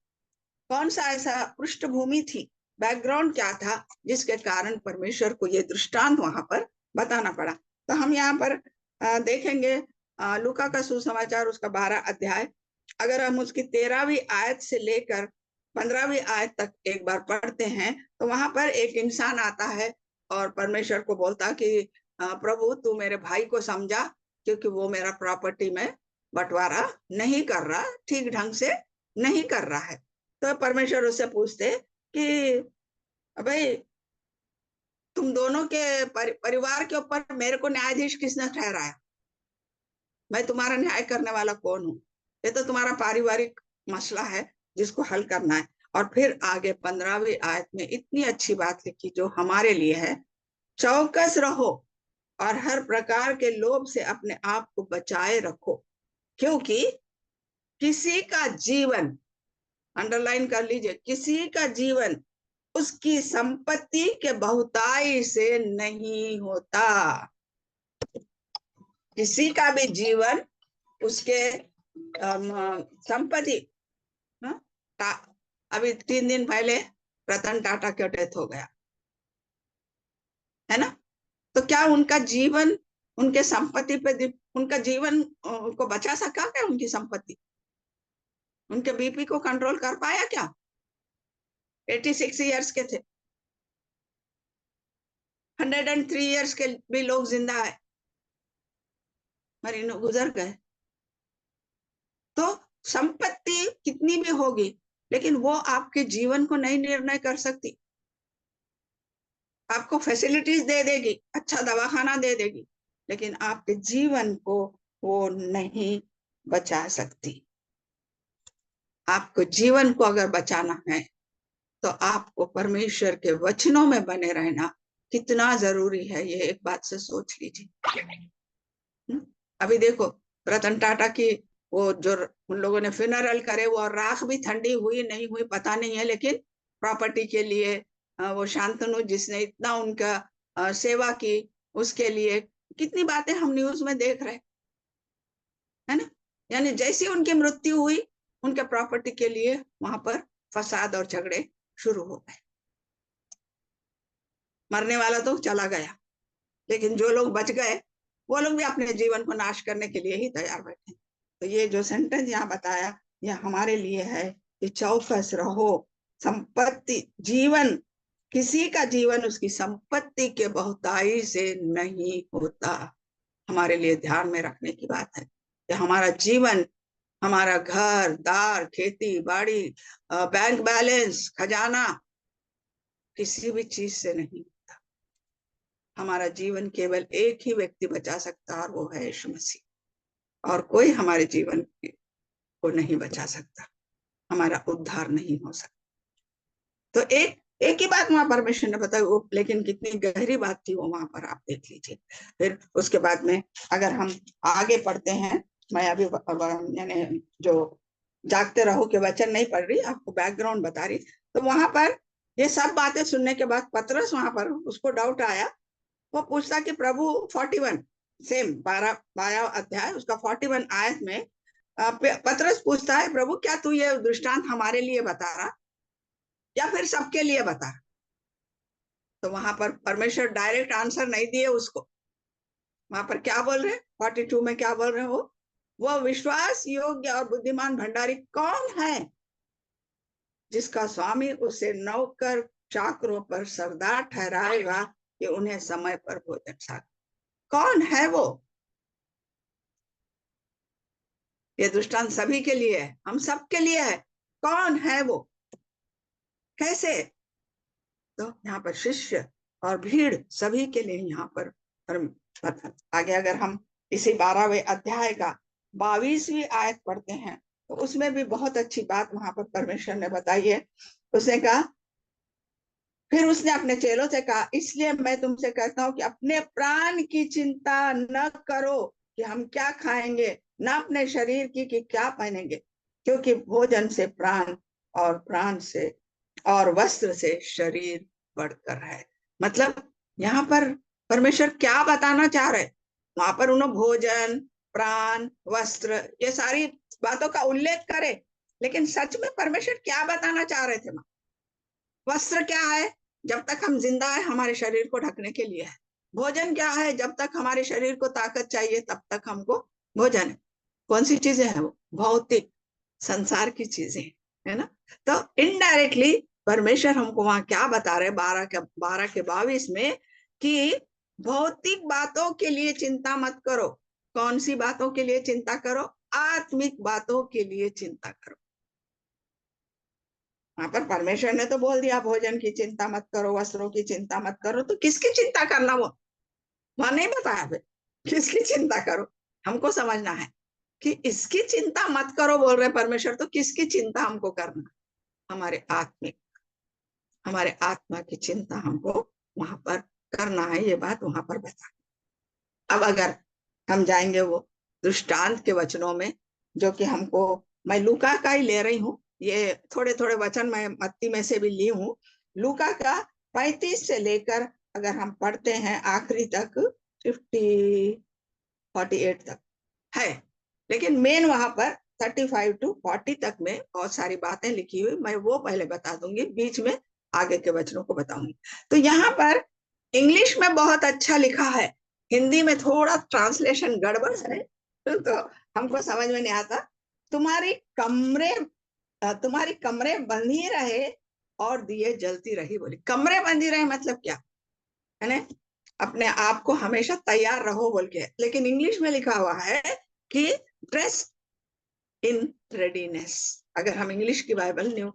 कौन सा ऐसा पृष्ठभूमि थी, बैकग्राउंड क्या था जिसके कारण परमेश्वर को ये दृष्टांत वहां पर बताना पड़ा। तो हम यहाँ पर देखेंगे लूका का सुसमाचार उसका 12 अध्याय, अगर हम उसकी 13वीं आयत से लेकर 15वीं आयत तक एक बार पढ़ते हैं तो वहां पर एक इंसान आता है और परमेश्वर को बोलता कि प्रभु तू मेरे भाई को समझा, क्योंकि वो मेरा प्रॉपर्टी में बंटवारा नहीं कर रहा, ठीक ढंग से नहीं कर रहा है। तो परमेश्वर उससे पूछते कि भाई तुम दोनों के परिवार के ऊपर मेरे को न्यायाधीश किसने ठहराया, मैं तुम्हारा न्याय करने वाला कौन हूँ, ये तो तुम्हारा पारिवारिक मसला है जिसको हल करना है। और फिर आगे 15वीं आयत में इतनी अच्छी बात लिखी जो हमारे लिए है, चौकस रहो और हर प्रकार के लोभ से अपने आप को बचाए रखो, क्योंकि किसी का जीवन, अंडरलाइन कर लीजिए, किसी का जीवन उसकी संपत्ति के बहुताई से नहीं होता। किसी का भी जीवन उसके संपत्ति, अभी 3 दिन पहले रतन टाटा का डेथ हो गया है ना, तो क्या उनका जीवन उनके संपत्ति पे, उनका जीवन को बचा सका क्या, उनकी संपत्ति उनके बीपी को कंट्रोल कर पाया क्या? 86 इयर्स के थे, 103 इयर्स के भी लोग जिंदा है, मरीनो गुजर गए। तो संपत्ति कितनी भी होगी लेकिन वो आपके जीवन को नहीं निर्णय कर सकती। आपको फैसिलिटीज दे देगी, अच्छा दवाखाना दे देगी, लेकिन आपके जीवन को वो नहीं बचा सकती। आपको जीवन को अगर बचाना है तो आपको परमेश्वर के वचनों में बने रहना कितना जरूरी है, ये एक बात से सोच लीजिए। अभी देखो रतन टाटा की वो जो उन लोगों ने फ्यूनरल करे, वो राख भी ठंडी हुई नहीं हुई पता नहीं है, लेकिन प्रॉपर्टी के लिए वो शांतनु जिसने इतना उनका सेवा की, उसके लिए कितनी बातें हम न्यूज में देख रहे है ना। यानी जैसी उनकी मृत्यु हुई उनके प्रॉपर्टी के लिए वहां पर फसाद और झगड़े शुरू हो गए। मरने वाला तो चला गया, लेकिन जो लोग बच गए वो लोग भी अपने जीवन को नाश करने के लिए ही तैयार बैठे। तो ये जो सेंटेंस यहाँ बताया ये हमारे लिए है कि चौकस रहो, संपत्ति जीवन, किसी का जीवन उसकी संपत्ति के बहुताई से नहीं होता। हमारे लिए ध्यान में रखने की बात है कि हमारा जीवन, हमारा घर दार, खेती बाड़ी, बैंक बैलेंस, खजाना, किसी भी चीज से नहीं। हमारा जीवन केवल एक ही व्यक्ति बचा सकता है और वो है यीशु मसीह, और कोई हमारे जीवन को नहीं बचा सकता, हमारा उद्धार नहीं हो सकता। तो एक ही बात वहां परमेश्वर ने बताई, वो लेकिन कितनी गहरी बात थी वो वहां पर आप देख लीजिए। फिर उसके बाद में अगर हम आगे पढ़ते हैं, मैं अभी यानी जो जागते रहो के वचन नहीं पढ़ रही, आपको बैकग्राउंड बता रही। तो वहां पर ये सब बातें सुनने के बाद पतरस, वहां पर उसको डाउट आया, वो पूछता कि प्रभु 41 सेम 12 अध्याय उसका 41 आयत में पतरस पूछता है, प्रभु क्या तू ये दृष्टांत हमारे लिए बता रहा या फिर सबके लिए बता? तो वहां पर परमेश्वर डायरेक्ट आंसर नहीं दिए उसको। वहां पर क्या बोल रहे 42 में क्या बोल रहे हो, वो विश्वास योग्य और बुद्धिमान भंडारी कौन है जिसका स्वामी उसे नौकर चाकरों पर सरदार ठहराएगा कि उन्हें समय पर भोजन साथ। कौन है वो? ये दृष्टांत सभी के लिए है, हम सब के लिए है। कौन है वो, कैसे? तो यहाँ पर शिष्य और भीड़ सभी के लिए यहाँ पर आगे अगर हम इसी 12वें अध्याय का 22वीं आयत पढ़ते हैं तो उसमें भी बहुत अच्छी बात वहां पर परमेश्वर ने बताई है। उसने कहा, फिर उसने अपने चेलों से कहा, इसलिए मैं तुमसे कहता हूँ कि अपने प्राण की चिंता न करो कि हम क्या खाएंगे, न अपने शरीर की कि क्या पहनेंगे। क्योंकि भोजन से प्राण, और प्राण से और वस्त्र से शरीर बढ़कर है। मतलब यहाँ पर परमेश्वर क्या बताना चाह रहे? वहां पर उन्होंने भोजन, प्राण, वस्त्र, ये सारी बातों का उल्लेख करे, लेकिन सच में परमेश्वर क्या बताना चाह रहे थे? वस्त्र क्या है? जब तक हम जिंदा है हमारे शरीर को ढकने के लिए है। भोजन क्या है? जब तक हमारे शरीर को ताकत चाहिए तब तक हमको भोजन है। कौन सी चीजें हैं वो? भौतिक संसार की चीजें, है ना? तो इनडायरेक्टली परमेश्वर हमको वहां क्या बता रहे, 12 के 22 में, कि भौतिक बातों के लिए चिंता मत करो। कौन सी बातों के लिए चिंता करो? आत्मिक बातों के लिए चिंता करो। वहां पर परमेश्वर ने तो बोल दिया भोजन की चिंता मत करो, वस्त्रों की चिंता मत करो, तो किसकी चिंता करना? वो वहां नहीं बताया फिर किसकी चिंता करो। हमको समझना है कि इसकी चिंता मत करो बोल रहे परमेश्वर, तो किसकी चिंता हमको करना? हमारे आत्मिक, हमारे आत्मा की चिंता हमको वहां पर करना है। ये बात वहां पर बता। अब अगर हम जाएंगे वो दृष्टांत के वचनों में, जो कि हमको, मैं लूका का ही ले रही हूँ, ये थोड़े थोड़े वचन मैं मत्ती में से भी ली हूँ। लूका का 35 से लेकर अगर हम पढ़ते हैं आखिरी तक, 48 तक है, लेकिन मेन वहां पर 35 to 40 तक में बहुत सारी बातें लिखी हुई, मैं वो पहले बता दूंगी, बीच में आगे के वचनों को बताऊंगी। तो यहाँ पर इंग्लिश में बहुत अच्छा लिखा है, हिंदी में थोड़ा ट्रांसलेशन गड़बड़ है, तो हमको समझ में नहीं आता। तुम्हारी कमरे तुम्हारी कमरे बंधी रहे और दिए जलती रही। बोली कमरे बंधी रहे मतलब क्या है ना? अपने आप को हमेशा तैयार रहो बोल के, लेकिन इंग्लिश में लिखा हुआ है कि ड्रेस इन रेडीनेस। अगर हम इंग्लिश की बाइबल न्यू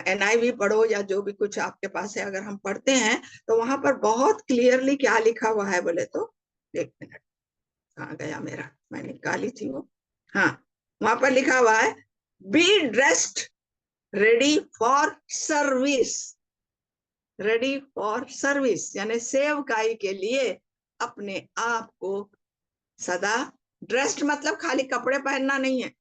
NIV पढ़ो या जो भी कुछ आपके पास है, अगर हम पढ़ते हैं तो वहां पर बहुत क्लियरली क्या लिखा हुआ है बोले तो, एक मिनट, कहाँ गया मेरा, मैंने निकाली थी वो, हाँ, वहां पर लिखा हुआ है be dressed ready for service. Ready for service यानी सेवकाई के लिए अपने आप को सदा ड्रेस्ड, मतलब खाली कपड़े पहनना नहीं है,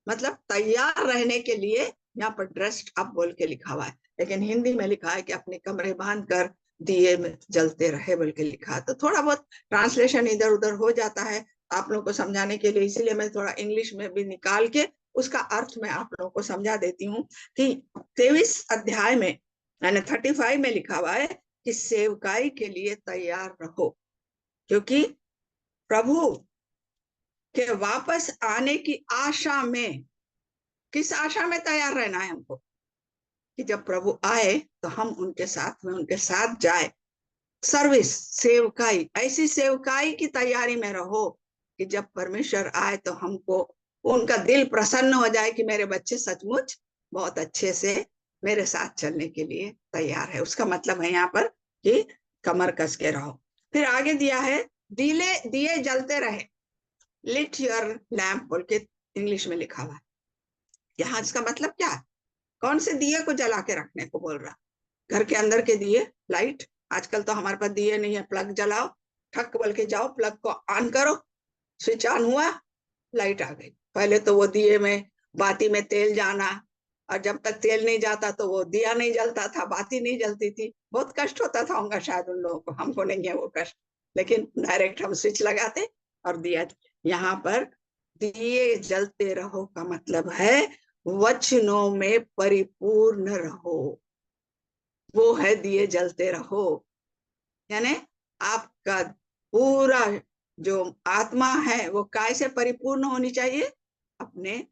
मतलब तैयार रहने के लिए यहाँ पर ड्रेस्ड अप बोल के लिखा हुआ है, लेकिन हिंदी में लिखा है कि अपने कमरे बांध कर दिए में जलते रहे बोल के लिखा है। तो थोड़ा बहुत ट्रांसलेशन इधर उधर हो जाता है आप लोगों को समझाने के लिए, इसीलिए मैं थोड़ा इंग्लिश में भी निकाल के उसका अर्थ मैं आप लोगों को समझा देती हूँ कि 23 अध्याय में यानी 35 में लिखा हुआ है कि सेवकाई के लिए तैयार रहो, क्योंकि प्रभु के वापस आने की आशा में, किस आशा में तैयार रहना है हमको? कि जब प्रभु आए तो हम उनके साथ में उनके साथ जाए। सर्विस, सेवकाई, ऐसी सेवकाई की तैयारी में रहो कि जब परमेश्वर आए तो हमको उनका दिल प्रसन्न हो जाए कि मेरे बच्चे सचमुच बहुत अच्छे से मेरे साथ चलने के लिए तैयार है। उसका मतलब है यहाँ पर कि कमर कस के रहो। फिर आगे दिया है दिले दिए जलते रहे, लिट योर लैम्प बोल के इंग्लिश में लिखा हुआ है। यहाँ इसका मतलब क्या है? कौन से दिए को जला के रखने को बोल रहा? घर के अंदर के दिए, लाइट। आजकल तो हमारे पास दिए नहीं है, प्लग जलाओ, ठक बोल के जाओ, प्लग को ऑन करो, स्विच ऑन हुआ, लाइट आ गई। पहले तो वो दिए में बाती में तेल जाना, और जब तक तेल नहीं जाता तो वो दिया नहीं जलता था, बाती नहीं जलती थी, बहुत कष्ट होता था होगा शायद उन लोगों को, हमको नहीं है वो कष्ट, लेकिन डायरेक्ट हम स्विच लगाते और दिया। यहाँ पर दिए जलते रहो का मतलब है वचनों में परिपूर्ण रहो, वो है दिए जलते रहो। यानी आपका पूरा जो आत्मा है वो काय से परिपूर्ण होनी चाहिए? अपने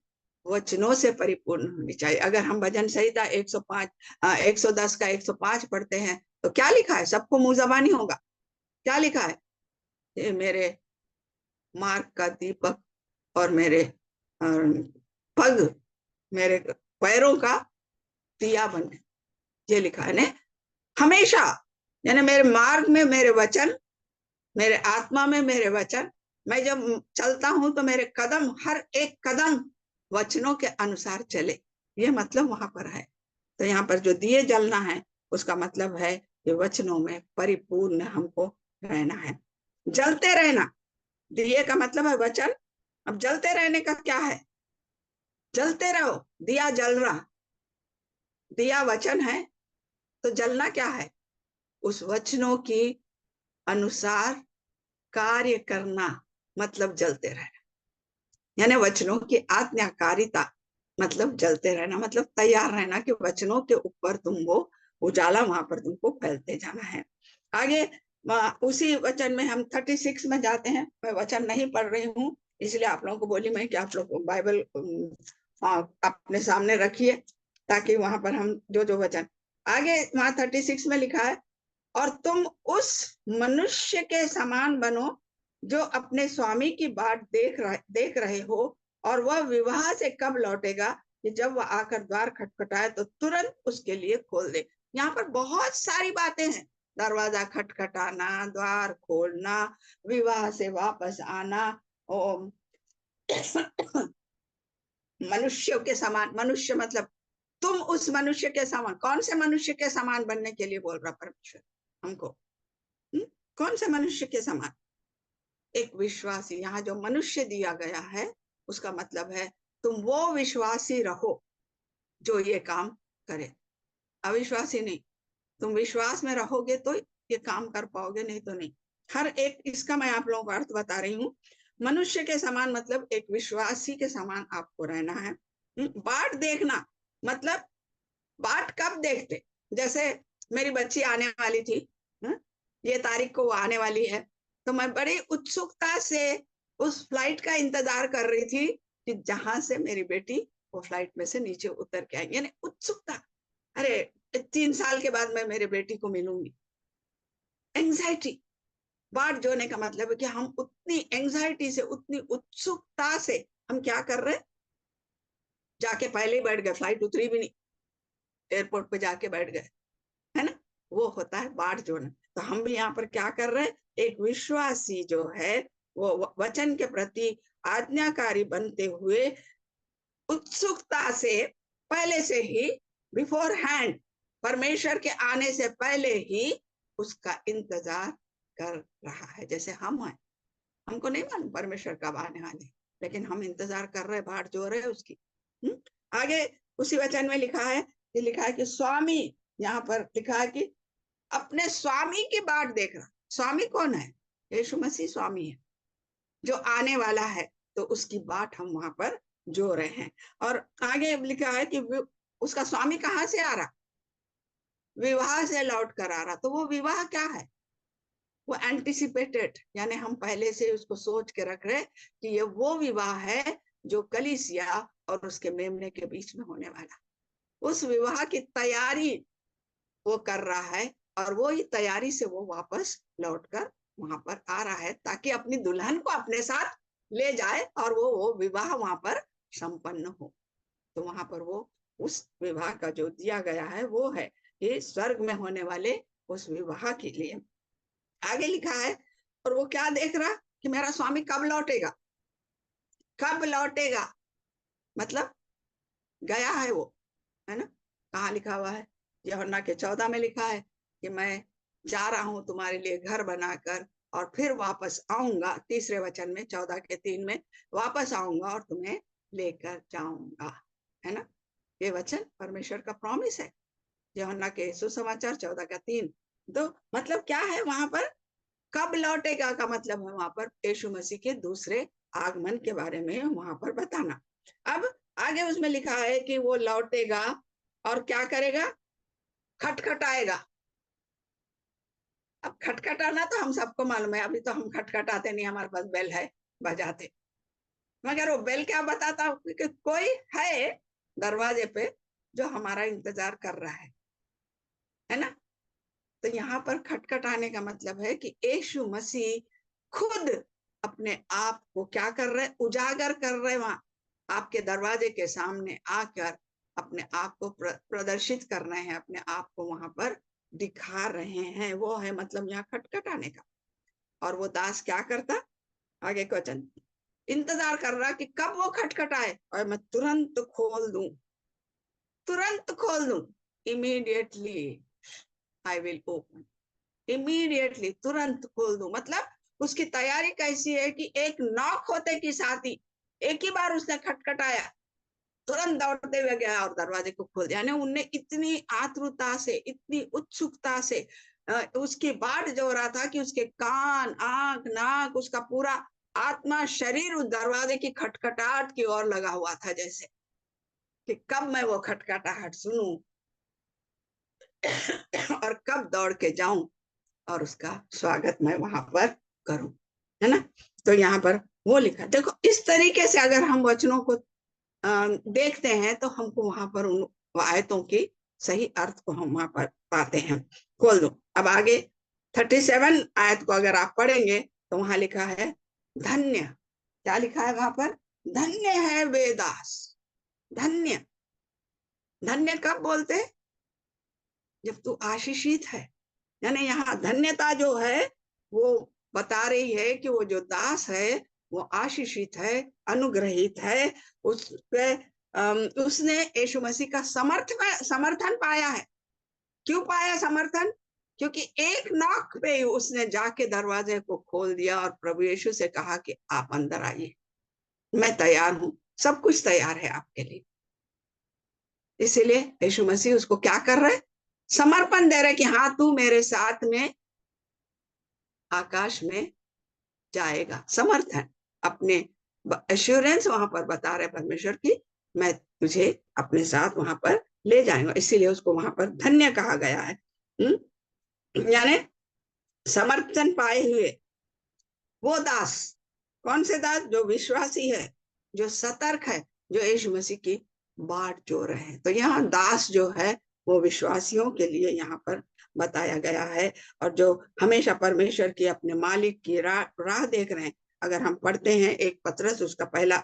वचनों से परिपूर्ण होनी चाहिए। अगर हम भजन संहिता 105 110 का 105 पढ़ते हैं तो क्या लिखा है? सबको मुंह जबानी होगा। क्या लिखा है? ये मेरे मार्ग का दीपक और मेरे पग, मेरे पैरों का दिया बने, ये लिखा है ने हमेशा। यानी मेरे मार्ग में मेरे वचन, मेरे आत्मा में मेरे वचन, मैं जब चलता हूं तो मेरे कदम, हर एक कदम वचनों के अनुसार चले, ये मतलब वहां पर है। तो यहाँ पर जो दिए जलना है उसका मतलब है कि वचनों में परिपूर्ण हमको रहना है, जलते रहना। दिए का मतलब है वचन। अब जलते रहने का क्या है? जलते रहो, दिया जल रहा, दिया वचन है, तो जलना क्या है? उस वचनों की अनुसार कार्य करना, मतलब जलते रहना। यानी वचनों की आज्ञाकारिता मतलब जलते रहना, मतलब तैयार रहना कि वचनों के ऊपर तुम वो उजाला वहां पर तुमको फैलते जाना है। आगे उसी वचन में हम 36 में जाते हैं। मैं वचन नहीं पढ़ रही हूँ, इसलिए आप लोगों को बोली मैं कि आप लोग बाइबल अपने सामने रखिए, ताकि वहां पर हम जो जो वचन आगे वहां 36 में लिखा है, और तुम उस मनुष्य के समान बनो जो अपने स्वामी की बाट देख रहे हो, और वह विवाह से कब लौटेगा कि जब वह आकर द्वार खटखटाए तो तुरंत उसके लिए खोल दे। यहाँ पर बहुत सारी बातें हैं। दरवाजा खटखटाना, द्वार खोलना, विवाह से वापस आना, और मनुष्यों के समान, मनुष्य मतलब तुम उस मनुष्य के समान। कौन से मनुष्य के समान बनने के लिए बोल रहा परमेश्वर हमको? कौन से मनुष्य के समान? एक विश्वासी। यहाँ जो मनुष्य दिया गया है उसका मतलब है तुम वो विश्वासी रहो जो ये काम करे, अविश्वासी नहीं। तुम विश्वास में रहोगे तो ये काम कर पाओगे, नहीं तो नहीं। हर एक, इसका मैं आप लोगों को अर्थ बता रही हूँ। मनुष्य के समान मतलब एक विश्वासी के समान आपको रहना है। बाट देखना मतलब, बाट कब देखते? जैसे मेरी बच्ची आने वाली थी, ये तारीख को वो आने वाली है, तो मैं बड़ी उत्सुकता से उस फ्लाइट का इंतजार कर रही थी कि जहां से मेरी बेटी वो फ्लाइट में से नीचे उतर के आएगी। यानी उत्सुकता। अरे 3 साल के बाद मैं मेरे बेटी को मिलूंगी। एंजाइटी। बाट जोने का मतलब है कि हम उतनी एंजाइटी से, उतनी उत्सुकता से हम क्या कर रहे हैं, जाके पहले ही बैठ गए, फ्लाइट उतरी भी नहीं, एयरपोर्ट पे जाके बैठ गए, है ना? वो होता है बाट जोना। तो हम भी यहाँ पर क्या कर रहे हैं, एक विश्वासी जो है वो वचन के प्रति आज्ञाकारी बनते हुए उत्सुकता से, पहले से ही, बिफोर हैंड, परमेश्वर के आने से पहले ही उसका इंतजार कर रहा है। जैसे हम हैं, हमको नहीं मालूम परमेश्वर कब आने वाले, लेकिन हम इंतजार कर रहे, बाट जो रहे उसकी। आगे उसी वचन में लिखा है, लिखा है कि स्वामी, यहाँ पर लिखा है कि अपने स्वामी की बाट देख रहा। स्वामी कौन है? यीशु मसीह स्वामी है जो आने वाला है, तो उसकी बाट हम वहां पर जो रहे हैं। और आगे लिखा है कि उसका स्वामी कहाँ से आ रहा? विवाह से लौट कर आ रहा। तो वो विवाह क्या है? वो एंटिसिपेटेड, यानी हम पहले से उसको सोच के रख रहे कि ये वो विवाह है जो कलीसिया और उसके मेमने के बीच में होने वाला। उस विवाह की तैयारी वो कर रहा है, और वो ही तैयारी से वो वापस लौटकर वहां पर आ रहा है, ताकि अपनी दुल्हन को अपने साथ ले जाए और वो विवाह वहां पर संपन्न हो। तो वहां पर वो उस विवाह का जो दिया गया है वो है ये स्वर्ग में होने वाले उस विवाह के लिए। आगे लिखा है, और वो क्या देख रहा कि मेरा स्वामी कब लौटेगा, कब लौटेगा, मतलब गया है वो, है ना? कहाँ लिखा हुआ है? यूहन्ना के 14 में लिखा है कि मैं जा रहा हूं तुम्हारे लिए घर बनाकर, और फिर वापस आऊंगा। तीसरे वचन में 14 के 3 में, वापस आऊंगा और तुम्हें लेकर जाऊंगा, है ना? ये वचन परमेश्वर का प्रॉमिस है, यूहन्ना के सुसमाचार 14 का 3। तो मतलब क्या है वहां पर? कब लौटेगा का मतलब है वहां पर यीशु मसीह के दूसरे आगमन के बारे में वहां पर बताना। अब आगे उसमें लिखा है कि वो लौटेगा और क्या करेगा? खटखटाएगा। अब खटखटाना तो हम सबको मालूम है, अभी तो हम खटखटाते नहीं, हमारे पास बेल है, बजाते। मगर वो बेल क्या बताता कि कोई है दरवाजे पे जो हमारा इंतजार कर रहा है ना? तो यहाँ पर खटखटाने का मतलब है कि यीशु मसीह खुद अपने आप को क्या कर रहे, उजागर कर रहे, वहां आपके दरवाजे के सामने आकर अपने आप को प्रदर्शित कर रहे हैं, अपने आप को वहां पर दिखा रहे हैं। वो है मतलब यहाँ खटखटाने का। और वो दास क्या करता? आगे क्वेश्चन, इंतजार कर रहा कि कब वो खटखटाए और मैं तुरंत खोल दूं, तुरंत खोल दूं। Immediately I will open, immediately तुरंत खोल दूं। मतलब उसकी तैयारी कैसी है कि एक नॉक होते की साथ ही एक ही बार उसने खटखटाया, तुरंत दौड़ते हुए गया और दरवाजे को खोल दिया। यानी उनने इतनी आतुरता से, इतनी उत्सुकता से उसकी बाट जो रहा था कि उसके कान, आंख, नाक, उसका पूरा आत्मा, शरीर उस दरवाजे की खटखटाहट की ओर लगा हुआ था, जैसे कि कब मैं वो खटखटाहट सुनूं और कब दौड़ के जाऊं और उसका स्वागत मैं वहां पर करूं, है ना। तो यहाँ पर वो लिखा। देखो, इस तरीके से अगर हम वचनों को देखते हैं तो हमको वहां पर उन आयतों की सही अर्थ को हम वहां पर पाते हैं। खोल दो अब आगे 37 आयत को अगर आप पढ़ेंगे तो वहां लिखा है धन्य। क्या लिखा है वहां पर? धन्य है वे दास। धन्य, धन्य कब बोलते? जब तू आशीषित है। यानी यहाँ धन्यता जो है वो बता रही है कि वो जो दास है वो आशीषित है, अनुग्रहित है। उसके उसने यीशु मसीह का समर्थन पाया है। क्यों पाया समर्थन? क्योंकि एक नॉक पे ही उसने जाके दरवाजे को खोल दिया और प्रभु यीशु से कहा कि आप अंदर आइए, मैं तैयार हूं, सब कुछ तैयार है आपके लिए। इसीलिए यीशु मसीह उसको क्या कर रहे? समर्पण दे रहे कि हाँ, तू मेरे साथ में आकाश में जाएगा। समर्थन, अपने एश्योरेंस वहां पर बता रहे परमेश्वर की मैं तुझे अपने साथ वहां पर ले जाएगा। इसीलिए उसको वहां पर धन्य कहा गया है। यानी समर्थन पाए हुए वो दास। कौन से दास? जो विश्वासी है, जो सतर्क है, जो यीशु मसीह की बाट जो रहे हैं। तो यहाँ दास जो है वो विश्वासियों के लिए यहाँ पर बताया गया है, और जो हमेशा परमेश्वर की, अपने मालिक की राह देख रहे हैं। अगर हम पढ़ते हैं एक पत्रस उसका पहला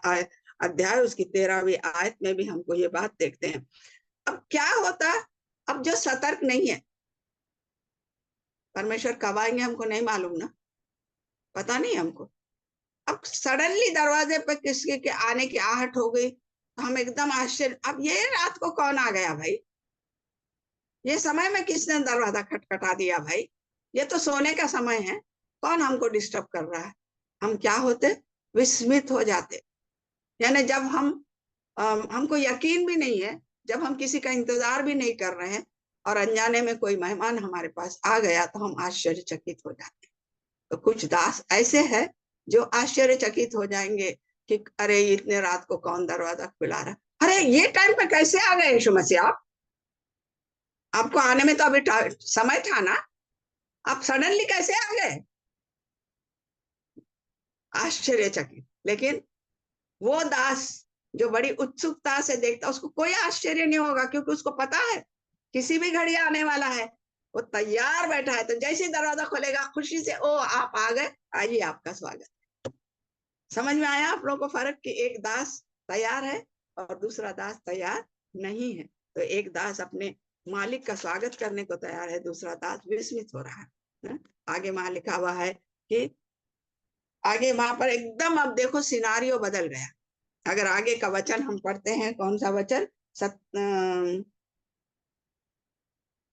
अध्याय उसकी 13वीं आयत में भी हमको ये बात देखते हैं। अब क्या होता, अब जो सतर्क नहीं है, परमेश्वर कब आएंगे हमको नहीं मालूम ना, पता नहीं हमको। अब सडनली दरवाजे पर किसी के आने की आहट हो गई तो हम एकदम आश्चर्य, अब ये रात को कौन आ गया भाई? ये समय में किसने दरवाजा खटखटा दिया भाई? ये तो सोने का समय है, कौन हमको डिस्टर्ब कर रहा है? हम क्या होते? विस्मित हो जाते। यानी जब हमको यकीन भी नहीं है, जब हम किसी का इंतजार भी नहीं कर रहे हैं और अनजाने में कोई मेहमान हमारे पास आ गया तो हम आश्चर्यचकित हो जाते हैं। तो कुछ दास ऐसे हैं जो आश्चर्यचकित हो जाएंगे कि अरे इतने रात को कौन दरवाजा खुला रहा? अरे ये टाइम पे कैसे आ गए यीशु मसीह? आपको आने में तो अभी समय था ना, आप सडनली कैसे आ गए? आश्चर्यचकित। लेकिन वो दास जो बड़ी उत्सुकता से देखता, उसको कोई आश्चर्य नहीं होगा, क्योंकि उसको पता है किसी भी घड़ी आने वाला है। वो तैयार बैठा है, तो जैसे ही दरवाजा खोलेगा खुशी से, ओ आप आ गए, आइए आपका स्वागत। समझ में आया आप लोगों को फर्क कि एक दास तैयार है और दूसरा दास तैयार नहीं है? तो एक दास अपने मालिक का स्वागत करने को तैयार है, दूसरा दास विस्मित हो रहा है। आगे वहां लिखा हुआ है कि आगे वहां पर एकदम, अब देखो सिनारियो बदल गया। अगर आगे का वचन हम पढ़ते हैं, कौन सा वचन?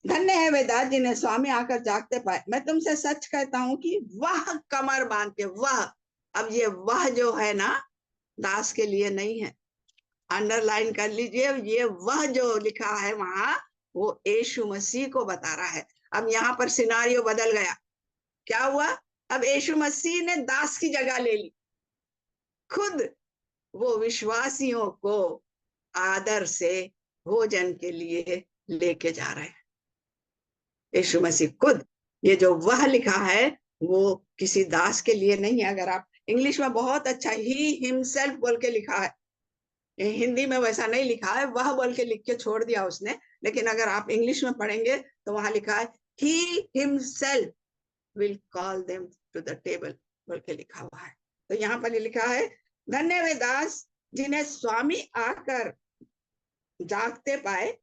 धन्य है वे दास जिन्हें स्वामी आकर जागते पाए। मैं तुमसे सच कहता हूं कि वह कमर बांध के, वह, अब ये वह जो है ना, दास के लिए नहीं है, अंडरलाइन कर लीजिए। ये वह जो लिखा है वहां, वो यीशु मसीह को बता रहा है। अब यहाँ पर सिनारियो बदल गया। क्या हुआ? अब यीशु मसीह ने दास की जगह ले ली। खुद वो विश्वासियों को आदर से भोजन के लिए लेके जा रहे हैं। यीशु मसीह खुद, ये जो वह लिखा है वो किसी दास के लिए नहीं है। अगर आप इंग्लिश में बहुत अच्छा ही हिमसेल्फ बोल के लिखा है, हिंदी में वैसा नहीं लिखा है, वह बोल के लिख के छोड़ दिया उसने। लेकिन अगर आप इंग्लिश में पढ़ेंगे तो वहां लिखा है he himself will call them to the table बोल के लिखा हुआ है। तो यहाँ पर लिखा है धन्य वे दास जिन्हें स्वामी आकर जागते पाए,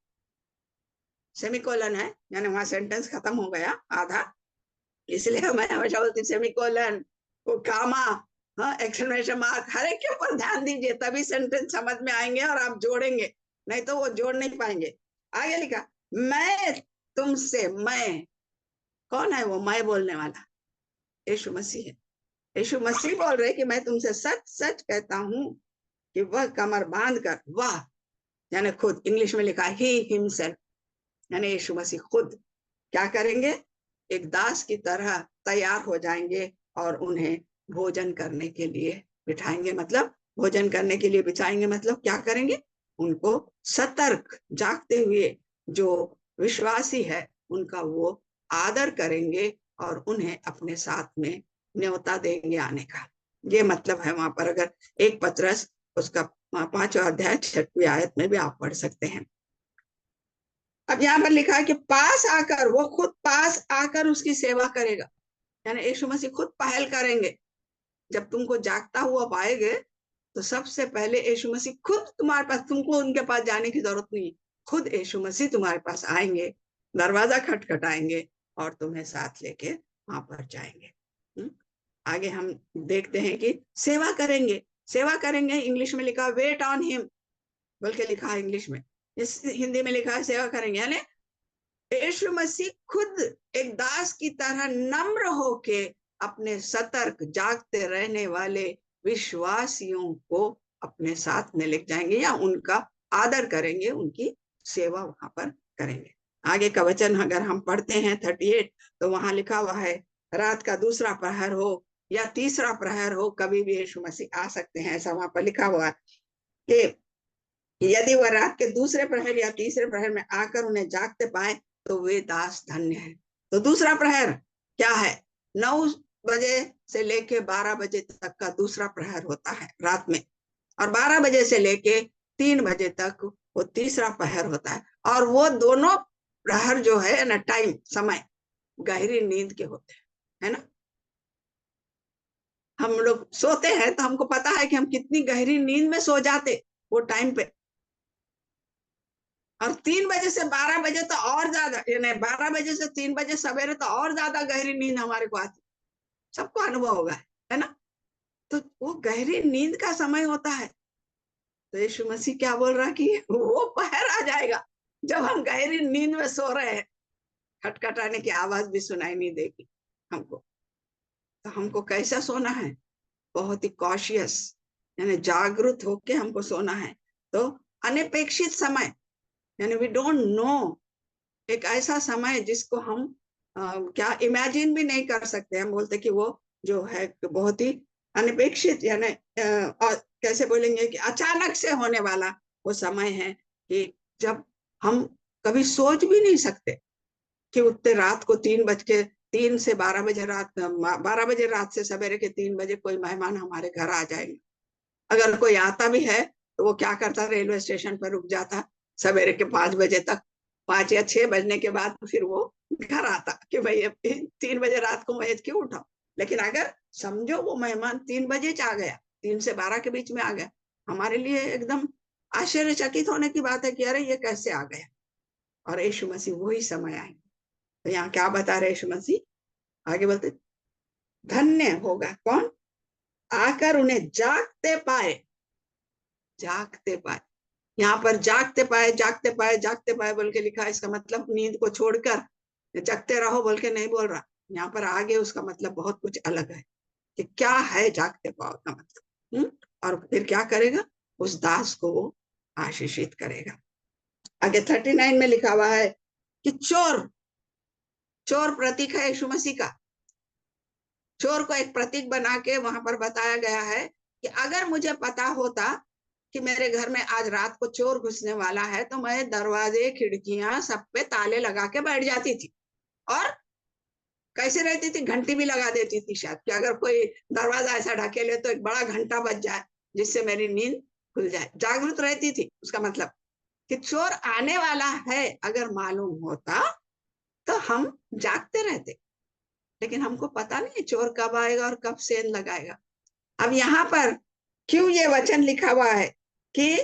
सेमीकोलन है, यानी वहां सेंटेंस खत्म हो गया आधा, इसलिए मैं हमेशा बोलती सेमीकोलन, वो कामा, हाँ, एक्सक्लेमेशन मार्क, हर एक के ऊपर ध्यान दीजिए, तभी सेंटेंस समझ में आएंगे और आप जोड़ेंगे, नहीं तो वो जोड़ नहीं पाएंगे। आगे लिखा मैं तुमसे, मैं, कौन है वो मैं बोलने वाला? यीशु मसीह है। यीशु मसीह बोल रहे कि मैं तुमसे सच सच कहता हूं कि वह कमर बांध कर, वाह, यानी खुद, इंग्लिश में लिखा है ही हिमसेल्फ, यानी यीशु मसीह खुद क्या करेंगे, एक दास की तरह तैयार हो जाएंगे और उन्हें भोजन करने के लिए बिठाएंगे। मतलब भोजन करने के लिए बिठाएंगे मतलब क्या करेंगे, उनको सतर्क जागते हुए जो विश्वासी है उनका वो आदर करेंगे और उन्हें अपने साथ में न्योता देंगे आने का। ये मतलब है वहां पर। अगर 1 पतरस उसका 5वां अध्याय 6वीं आयत में भी आप पढ़ सकते हैं। अब यहाँ पर लिखा है कि पास आकर, वो खुद पास आकर उसकी सेवा करेगा, यानी यीशु मसीह खुद पहल करेंगे। जब तुमको जागता हुआ पाएंगे तो सबसे पहले यीशु मसीह खुद तुम्हारे पास, तुमको उनके पास जाने की जरूरत नहीं, खुद यीशु मसीह तुम्हारे पास आएंगे, दरवाजा खटखटाएंगे और तुम्हें साथ लेके वहां पर जाएंगे। आगे हम देखते हैं कि सेवा करेंगे। सेवा करेंगे इंग्लिश में लिखा वेट ऑन हिम, बल्कि लिखा है इंग्लिश में, इस हिंदी में लिखा है सेवा करेंगे। यानी यीशु मसीह खुद एक दास की तरह नम्र होके अपने सतर्क जागते रहने वाले विश्वासियों को अपने साथ में ले जाएंगे या उनका आदर करेंगे, उनकी सेवा वहां पर करेंगे। आगे का वचन अगर हम पढ़ते हैं 38, तो वहां लिखा हुआ है रात का दूसरा प्रहर हो या तीसरा प्रहर हो, कभी भी यीशु मसीह आ सकते हैं, ऐसा वहां पर लिखा हुआ है कि यदि वह रात के दूसरे प्रहर या तीसरे प्रहर में आकर उन्हें जागते पाए तो वे दास धन्य है। तो दूसरा प्रहर क्या है, 9 बजे से लेके 12 बजे तक का दूसरा प्रहर होता है रात में, और 12 बजे से लेके 3 बजे तक वो तीसरा प्रहर होता है। और वो दोनों प्रहर जो है ना, टाइम, समय गहरी नींद के होते हैं, है ना। हम लोग सोते हैं तो हमको पता है कि हम कितनी गहरी नींद में सो जाते वो टाइम पे। और 3 बजे से 12 बजे तो और ज्यादा, यानी 12 बजे से 3 बजे सवेरे तो और ज्यादा गहरी नींद हमारे को आती, सबको अनुभव होगा, है ना। तो वो गहरी नींद का समय होता है। तो यीशु मसीह क्या बोल रहा कि वो पहर आ जाएगा जब हम गहरी नींद में सो रहे हैं, खटखटाने की आवाज भी सुनाई नहीं देगी हमको। तो हमको कैसा सोना है, बहुत ही कॉशियस, यानी जागरूक होके हमको सोना है। तो अनपेक्षित समय, यानी वी डोंट नो, एक ऐसा समय जिसको हम क्या इमेजिन भी नहीं कर सकते। हम बोलते कि वो जो है बहुत ही अनपेक्षित, यानी कैसे बोलेंगे कि अचानक से होने वाला वो समय है कि जब हम कभी सोच भी नहीं सकते कि उतने रात को 3 से 12 बजे रात, 12 बजे रात से सवेरे के 3 बजे कोई मेहमान हमारे घर आ जाएंगे। अगर कोई आता भी है तो वो क्या करता, रेलवे स्टेशन पर रुक जाता सवेरे के 5 बजे तक, 5 या 6 बजने के बाद फिर वो घर आता कि भाई 3 बजे रात को मैं क्यों उठाऊं। लेकिन अगर समझो वो मेहमान 3 बजे आ गया, 3 से 12 के बीच में आ गया, हमारे लिए एकदम आश्चर्यचकित होने की बात है कि अरे ये कैसे आ गया। और यीशु मसीह वही समय आए। तो यहाँ क्या बता रहे यीशु मसीह, आगे बोलते धन्य होगा कौन, आकर उन्हें जागते पाए, जागते पाए। यहाँ पर जागते पाए, जागते पाए, जागते पाए बोल के लिखा है, इसका मतलब नींद को छोड़कर जगते रहो बोल के नहीं बोल रहा। यहाँ पर आगे उसका मतलब बहुत कुछ अलग है कि क्या है जागते पाओ का मतलब। और फिर क्या करेगा, उस दास को वो आशीषित करेगा। आगे 39 में लिखा हुआ है कि चोर, चोर प्रतीक है यीशु मसीह का। चोर को एक प्रतीक बना के वहां पर बताया गया है कि अगर मुझे पता होता कि मेरे घर में आज रात को चोर घुसने वाला है तो मैं दरवाजे खिड़कियां सब पे ताले लगा के बैठ जाती थी, और कैसे रहती थी, घंटी भी लगा देती थी शायद कि अगर कोई दरवाजा ऐसा ढकेले तो एक बड़ा घंटा बज जाए जिससे मेरी नींद खुल जाए। जागरूक रहती थी, उसका मतलब कि चोर आने वाला है अगर मालूम होता तो हम जागते रहते। लेकिन हमको पता नहीं चोर कब आएगा और कब सेंध लगाएगा। अब यहाँ पर क्यों ये वचन लिखा हुआ है कि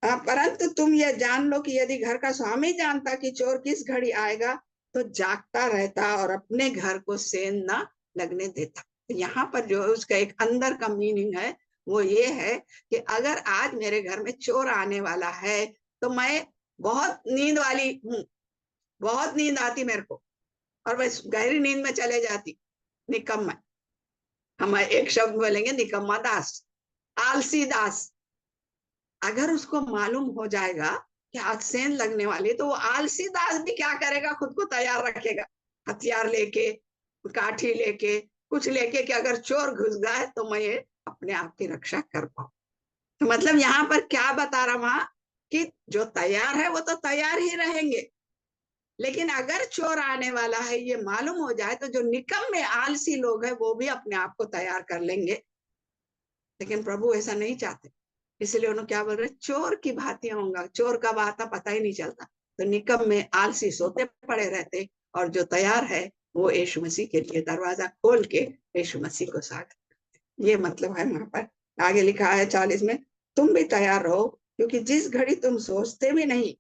परंतु तुम ये जान लो कि यदि घर का स्वामी जानता कि चोर किस घड़ी आएगा तो जागता रहता और अपने घर को सेंध ना लगने देता। तो यहाँ पर जो उसका एक अंदर का मीनिंग है वो ये है कि अगर आज मेरे घर में चोर आने वाला है तो मैं बहुत नींद वाली हूँ, बहुत नींद आती मेरे को, और मैं गहरी नींद में चले जाती। निकम्मा, हम एक शब्द बोलेंगे निकम्मा दास, आलसी दास, अगर उसको मालूम हो जाएगा कि आज सेंध लगने वाली, तो वो आलसी दास भी क्या करेगा, खुद को तैयार रखेगा, हथियार लेके, काठी लेके, कुछ लेके, कि अगर चोर घुस गए तो मैं ये अपने आप की रक्षा कर पाऊं। तो मतलब यहाँ पर क्या बता रहा वहां, कि जो तैयार है वो तो तैयार ही रहेंगे, लेकिन अगर चोर आने वाला है ये मालूम हो जाए, तो जो निकम्मे आलसी लोग हैं वो भी अपने आप को तैयार कर लेंगे। लेकिन प्रभु ऐसा नहीं चाहते, इसलिए उन्होंने क्या बोल रहे, चोर की भांति होगा, चोर कब आता पता ही नहीं चलता। तो निकम्मे आलसी सोते पड़े रहते, और जो तैयार है वो यीशु मसीह के लिए दरवाजा खोल के यीशु मसीह को स्वागत करते। ये मतलब है वहां पर। आगे लिखा है 40 में, तुम भी तैयार रहो, क्योंकि जिस घड़ी तुम सोचते भी नहीं,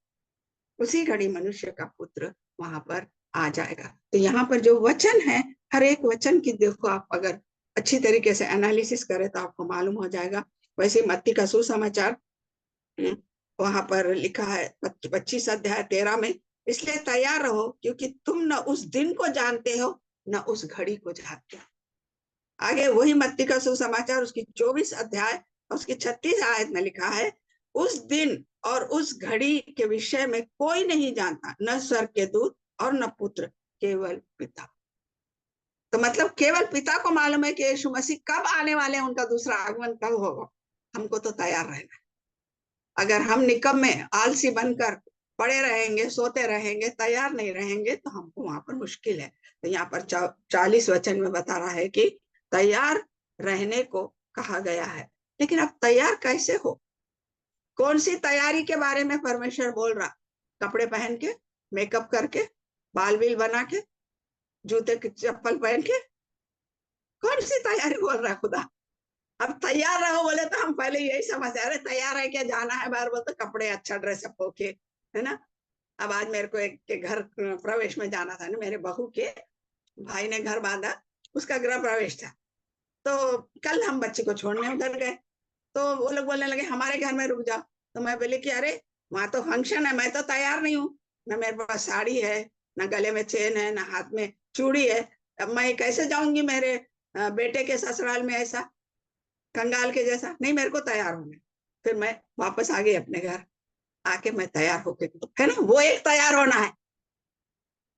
उसी घड़ी मनुष्य का पुत्र वहां पर आ जाएगा। तो यहाँ पर जो वचन है, हर एक वचन की देखो आप अगर अच्छी तरीके से एनालिसिस करें तो आपको मालूम हो जाएगा। वैसे मत्ती का सुसमाचार वहां पर लिखा है 25 अध्याय 13 में, इसलिए तैयार रहो, क्योंकि तुम न उस दिन को जानते हो न उस घड़ी को जानते हो। आगे वही मत्ती का सुसमाचार उसकी 24 अध्याय और उसकी 36 आयत में लिखा है, उस दिन और उस घड़ी के विषय में कोई नहीं जानता, न स्वर्ग के दूत और न पुत्र, केवल पिता। तो मतलब केवल पिता को मालूम है कि यीशु मसीह कब आने वाले हैं, उनका दूसरा आगमन कब होगा। हमको तो तैयार रहना है। अगर हम निकम्मे आलसी बनकर पड़े रहेंगे, सोते रहेंगे, तैयार नहीं रहेंगे, तो हमको वहां पर मुश्किल है। तो यहाँ पर 40 वचन में बता रहा है कि तैयार रहने को कहा गया है। लेकिन अब तैयार कैसे हो, कौन सी तैयारी के बारे में परमेश्वर बोल रहा? कपड़े पहन के, मेकअप करके, बाल बील बना के, जूते चप्पल पहन के, कौन सी तैयारी बोल रहा खुदा? अब तैयार रहो बोले तो हम पहले यही समझते, अरे तैयार है क्या, जाना है बाहर, बोलते कपड़े अच्छा ड्रेसअप होके, है ना। अब आज मेरे को एक के घर प्रवेश में जाना था ना, मेरे बहू के भाई ने घर बांधा, उसका गृह प्रवेश था। तो कल हम बच्चे को छोड़ने उधर गए, तो वो लोग बोलने लगे हमारे घर में रुक जाओ। तो मैं बोली कि अरे वहां तो फंक्शन है, मैं तो तैयार नहीं हूँ, न मेरे पास साड़ी है, न गले में चेन है, न हाथ में चूड़ी है। अब मैं कैसे जाऊंगी मेरे बेटे के ससुराल में ऐसा कंगाल के जैसा? नहीं, मेरे को तैयार होना। फिर मैं वापस आ गई अपने घर, आके मैं तैयार होके, है ना, वो एक तैयार होना है,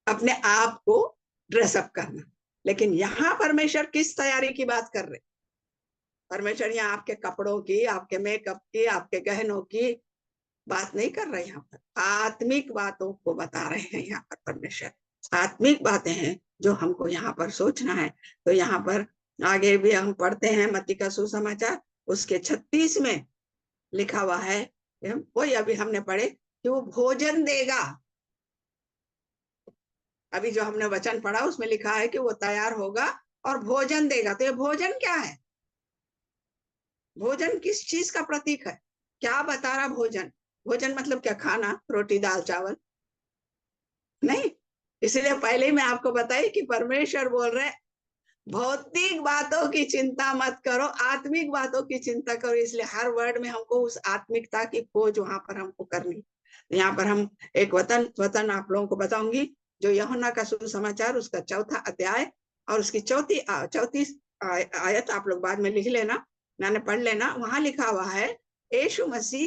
अपने आप को ड्रेसअप करना। लेकिन यहाँ परमेश्वर किस तैयारी की बात कर रहे? परमेश्वर यहाँ आपके कपड़ों की, आपके मेकअप की, आपके गहनों की बात नहीं कर रहे। यहाँ पर आत्मिक बातों को बता रहे हैं। यहाँ पर परमेश्वर आत्मिक बातें हैं जो हमको यहाँ पर सोचना है। तो यहाँ पर आगे भी हम पढ़ते हैं मत्ती का सुसमाचार उसके 36 में लिखा हुआ है, वही अभी हमने पढ़े कि वो भोजन देगा। अभी जो हमने वचन पढ़ा उसमें लिखा है कि वो तैयार होगा और भोजन देगा। तो ये भोजन क्या है? भोजन किस चीज का प्रतीक है? क्या बता रहा भोजन? भोजन मतलब क्या, खाना, रोटी दाल चावल? नहीं। इसलिए पहले ही मैं आपको बताई कि परमेश्वर बोल रहे भौतिक बातों की चिंता मत करो, आत्मिक बातों की चिंता करो। इसलिए हर वर्ड में हमको उस आत्मिकता की खोज वहां पर हमको करनी। यहाँ पर हम एक वतन आप लोगों को बताऊंगी, जो यूहन्ना का सुसमाचार उसका 4था अध्याय और उसकी चौथी आयत आप लोग बाद में लिख लेना, मैंने पढ़ लेना। वहां लिखा हुआ है यीशु मसीह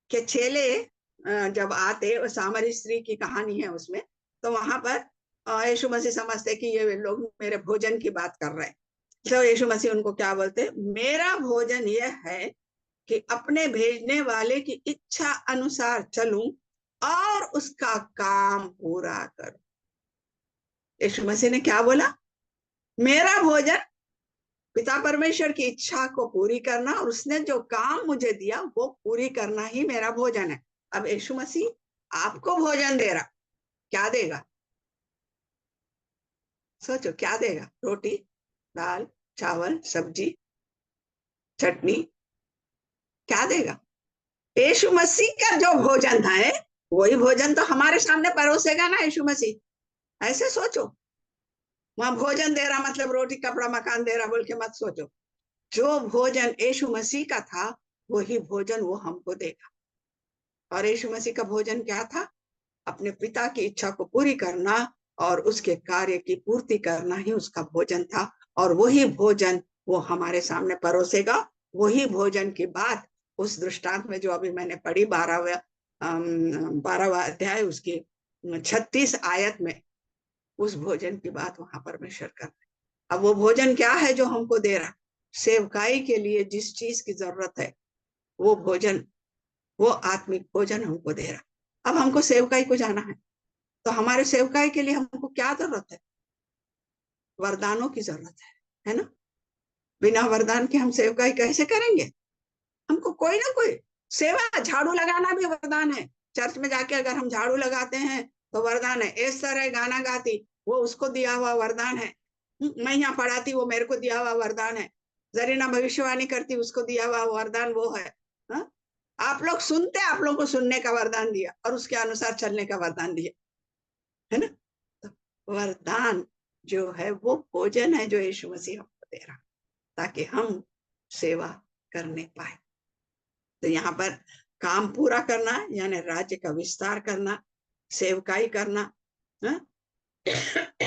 के चेले जब आते, वो सामरी स्त्री की कहानी है उसमें, तो वहां पर यीशु मसीह समझते कि ये लोग मेरे भोजन की बात कर रहे हैं। तो यीशु मसीह उनको क्या बोलते, मेरा भोजन यह है कि अपने भेजने वाले की इच्छा अनुसार चलूं और उसका काम पूरा करूं। यीशु मसीह ने क्या बोला? मेरा भोजन पिता परमेश्वर की इच्छा को पूरी करना, और उसने जो काम मुझे दिया वो पूरी करना ही मेरा भोजन है। अब यीशु मसीह आपको भोजन दे रहा, क्या देगा? सोचो क्या देगा? रोटी दाल चावल सब्जी चटनी, क्या देगा? यीशु मसीह का जो भोजन था है, वही भोजन तो हमारे सामने परोसेगा ना यीशु मसीह। ऐसे सोचो, वहां भोजन दे रहा मतलब रोटी कपड़ा मकान दे रहा बोल के मत सोचो। जो भोजन यीशु मसीह का था वही भोजन वो हमको देगा। और यीशु मसीह का भोजन क्या था? अपने पिता की इच्छा को पूरी करना और उसके कार्य की पूर्ति करना ही उसका भोजन था। और वही भोजन वो हमारे सामने परोसेगा। वही भोजन की बात उस दृष्टांत में जो अभी मैंने पढ़ी 12वां अध्याय उसकी 36 आयत में, उस भोजन की बात वहां परमेश्वर कर रहे। अब वो भोजन क्या है जो हमको दे रहा? सेवकाई के लिए जिस चीज की जरूरत है वो भोजन, वो आत्मिक भोजन हमको दे रहा। अब हमको सेवकाई को जाना है, तो हमारे सेवकाई के लिए हमको क्या जरूरत है? वरदानों की जरूरत है ना? बिना वरदान के हम सेवकाई कैसे करेंगे? हमको कोई ना कोई सेवा, झाड़ू लगाना भी वरदान है। चर्च में जाके अगर हम झाड़ू लगाते हैं तो वरदान है। इस तरह गाना गाती, वो उसको दिया हुआ वरदान है। मैं यहाँ पढ़ाती, वो मेरे को दिया हुआ वरदान है। जरीना भविष्यवाणी करती, उसको दिया हुआ वरदान वो है। हा? आप लोग सुनते, आप लोग को सुनने का वरदान दिया और उसके अनुसार चलने का वरदान दिया, है ना? तो वरदान जो है वो भोजन है जो यीशु मसीह हमको दे रहा, ताकि हम सेवा करने पाए। तो यहाँ पर काम पूरा करना यानी राज्य का विस्तार करना, सेवकाई करना। हा?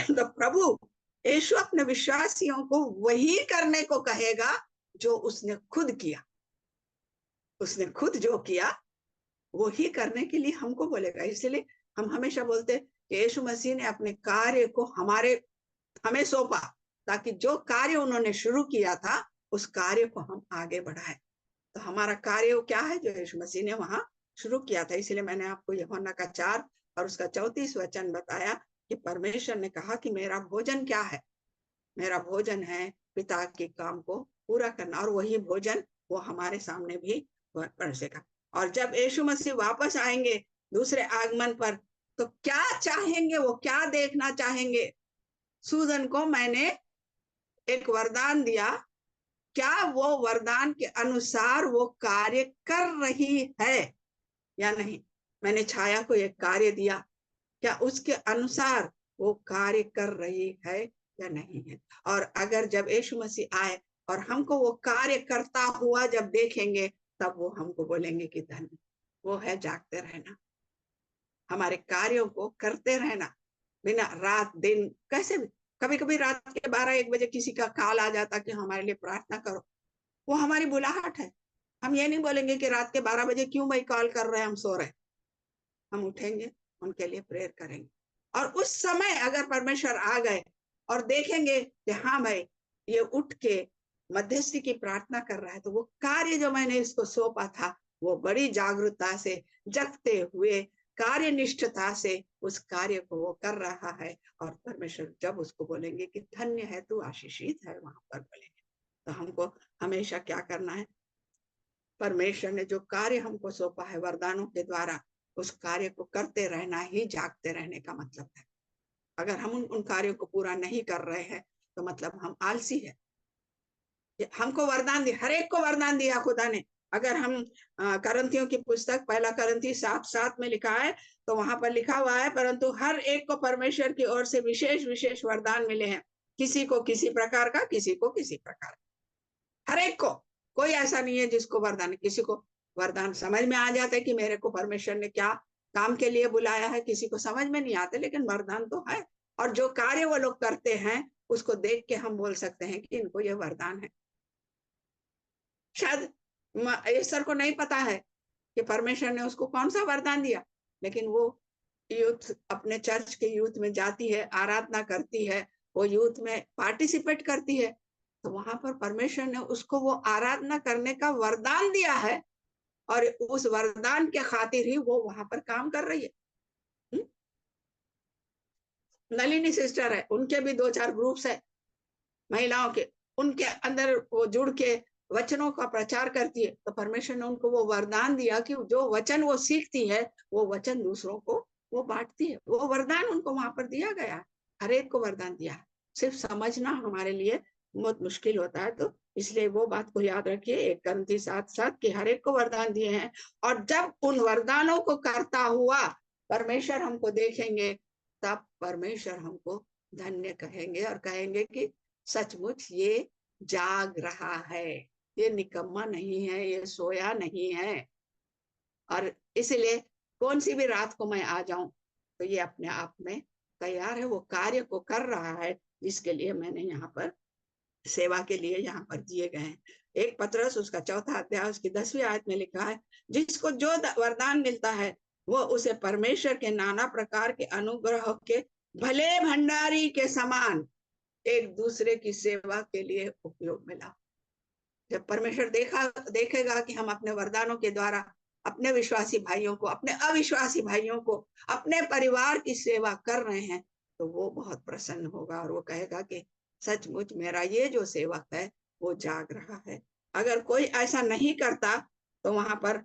तो प्रभु यीशु अपने विश्वासियों को वही करने को कहेगा जो उसने खुद किया। उसने खुद जो किया वो ही करने के लिए हमको बोलेगा। इसलिए हम हमेशा बोलते कि यीशु मसीह ने अपने कार्य को हमें सौंपा, ताकि जो कार्य उन्होंने शुरू किया था उस कार्य को हम आगे बढ़ाए। तो हमारा कार्य क्या है जो यीशु मसीह ने वहां शुरू किया था। इसलिए मैंने आपको यूहन्ना का 4 और उसका 34 वचन बताया कि परमेश्वर ने कहा कि मेरा भोजन क्या है? मेरा भोजन है पिता के काम को पूरा करना, और वही भोजन वो हमारे सामने भी बरसेगा। और जब यीशु मसीह वापस आएंगे दूसरे आगमन पर, तो क्या चाहेंगे, वो क्या देखना चाहेंगे? सूजन को मैंने एक वरदान दिया, क्या वो वरदान के अनुसार वो कार्य कर रही है या नहीं? मैंने छाया को एक कार्य दिया, क्या उसके अनुसार वो कार्य कर रही है या नहीं है? और अगर जब यीशु मसीह आए और हमको वो कार्य करता हुआ जब देखेंगे, तब वो हमको बोलेंगे कि धन्य। वो है जागते रहना, हमारे कार्यों को करते रहना, बिना रात दिन कैसे भी। कभी कभी रात के 12-1 बजे किसी का कॉल आ जाता कि हमारे लिए प्रार्थना करो, वो हमारी बुलाहट है। हम ये नहीं बोलेंगे कि रात के 12 बजे क्यों भाई कॉल कर रहे हैं, हम सो रहे। हम उठेंगे, उनके लिए प्रेयर करेंगे। और उस समय अगर परमेश्वर आ गए और देखेंगे कि हाँ भाई ये उठ के मध्यस्थी की प्रार्थना कर रहा है, तो वो कार्य जो मैंने इसको सौंपा था वो बड़ी जागरूकता से, जगते हुए, कार्यनिष्ठता से उस कार्य को वो कर रहा है। और परमेश्वर जब उसको बोलेंगे कि धन्य है तू, आशीषित है, वहां पर बोलेंगे। तो हमको हमेशा क्या करना है? परमेश्वर ने जो कार्य हमको सौंपा है वरदानों के द्वारा, उस कार्य को करते रहना ही जागते रहने का मतलब है। अगर हम उन कार्यों को पूरा नहीं कर रहे हैं तो मतलब हम आलसी है। हमको वरदान दिया, हर एक को वरदान दिया खुदा ने। अगर हम करंथियों की पुस्तक 1 करंथी 7:7 में लिखा है, तो वहां पर लिखा हुआ है, परंतु हर एक को परमेश्वर की ओर से विशेष विशेष वरदान मिले हैं, किसी को किसी प्रकार का, किसी को किसी प्रकार का। हर एक को, कोई ऐसा नहीं है जिसको वरदान। किसी को वरदान समझ में आ जाता है कि मेरे को परमेश्वर ने क्या काम के लिए बुलाया है, किसी को समझ में नहीं आते, लेकिन वरदान तो है। और जो कार्य वो लोग करते हैं उसको देख के हम बोल सकते हैं कि इनको ये वरदान है। शायद ईश्वर को नहीं पता है कि परमेश्वर ने उसको कौन सा वरदान दिया, लेकिन वो यूथ अपने चर्च के यूथ में जाती है, आराधना करती है, वो यूथ में पार्टिसिपेट करती है, तो वहां पर परमेश्वर ने उसको वो आराधना करने का वरदान दिया है, और उस वरदान के खातिर ही वो वहां पर काम कर रही है। नलिनी सिस्टर है, उनके भी 2-4 ग्रुप्स है महिलाओं के, उनके अंदर वो जुड़ के वचनों का प्रचार करती है। तो परमेश्वर ने उनको वो वरदान दिया कि जो वचन वो सीखती है वो वचन दूसरों को वो बांटती है। वो वरदान उनको वहां पर दिया गया है, हर एक को वरदान दिया है। सिर्फ समझना हमारे लिए बहुत मुश्किल होता है, तो इसलिए वो बात को याद रखिए 1 करंथी 7:7 कि हर एक को वरदान दिए हैं। और जब उन वरदानों को करता हुआ परमेश्वर हमको देखेंगे, तब परमेश्वर हमको धन्य कहेंगे और कहेंगे कि सचमुच ये जाग रहा है, ये निकम्मा नहीं है, ये सोया नहीं है। और इसलिए कौन सी भी रात को मैं आ जाऊं तो ये अपने आप में तैयार है, वो कार्य को कर रहा है जिसके लिए मैंने यहाँ पर सेवा के लिए यहाँ पर दिए गए हैं। 1 पतरस उसका 4 अध्याय उसकी 10वीं आयत में लिखा है, जिसको जो वरदान मिलता है वो उसे परमेश्वर के नाना प्रकार के अनुग्रह के भले भंडारी के समान एक दूसरे की सेवा के लिए उपयोग मिला। जब परमेश्वर देखेगा कि हम अपने वरदानों के द्वारा अपने विश्वासी भाइयों को, अपने अविश्वासी भाइयों को, अपने परिवार की सेवा कर रहे हैं, तो वो बहुत प्रसन्न होगा और वो कहेगा कि सचमुच मेरा ये जो सेवक है वो जाग रहा है। अगर कोई ऐसा नहीं करता तो वहां पर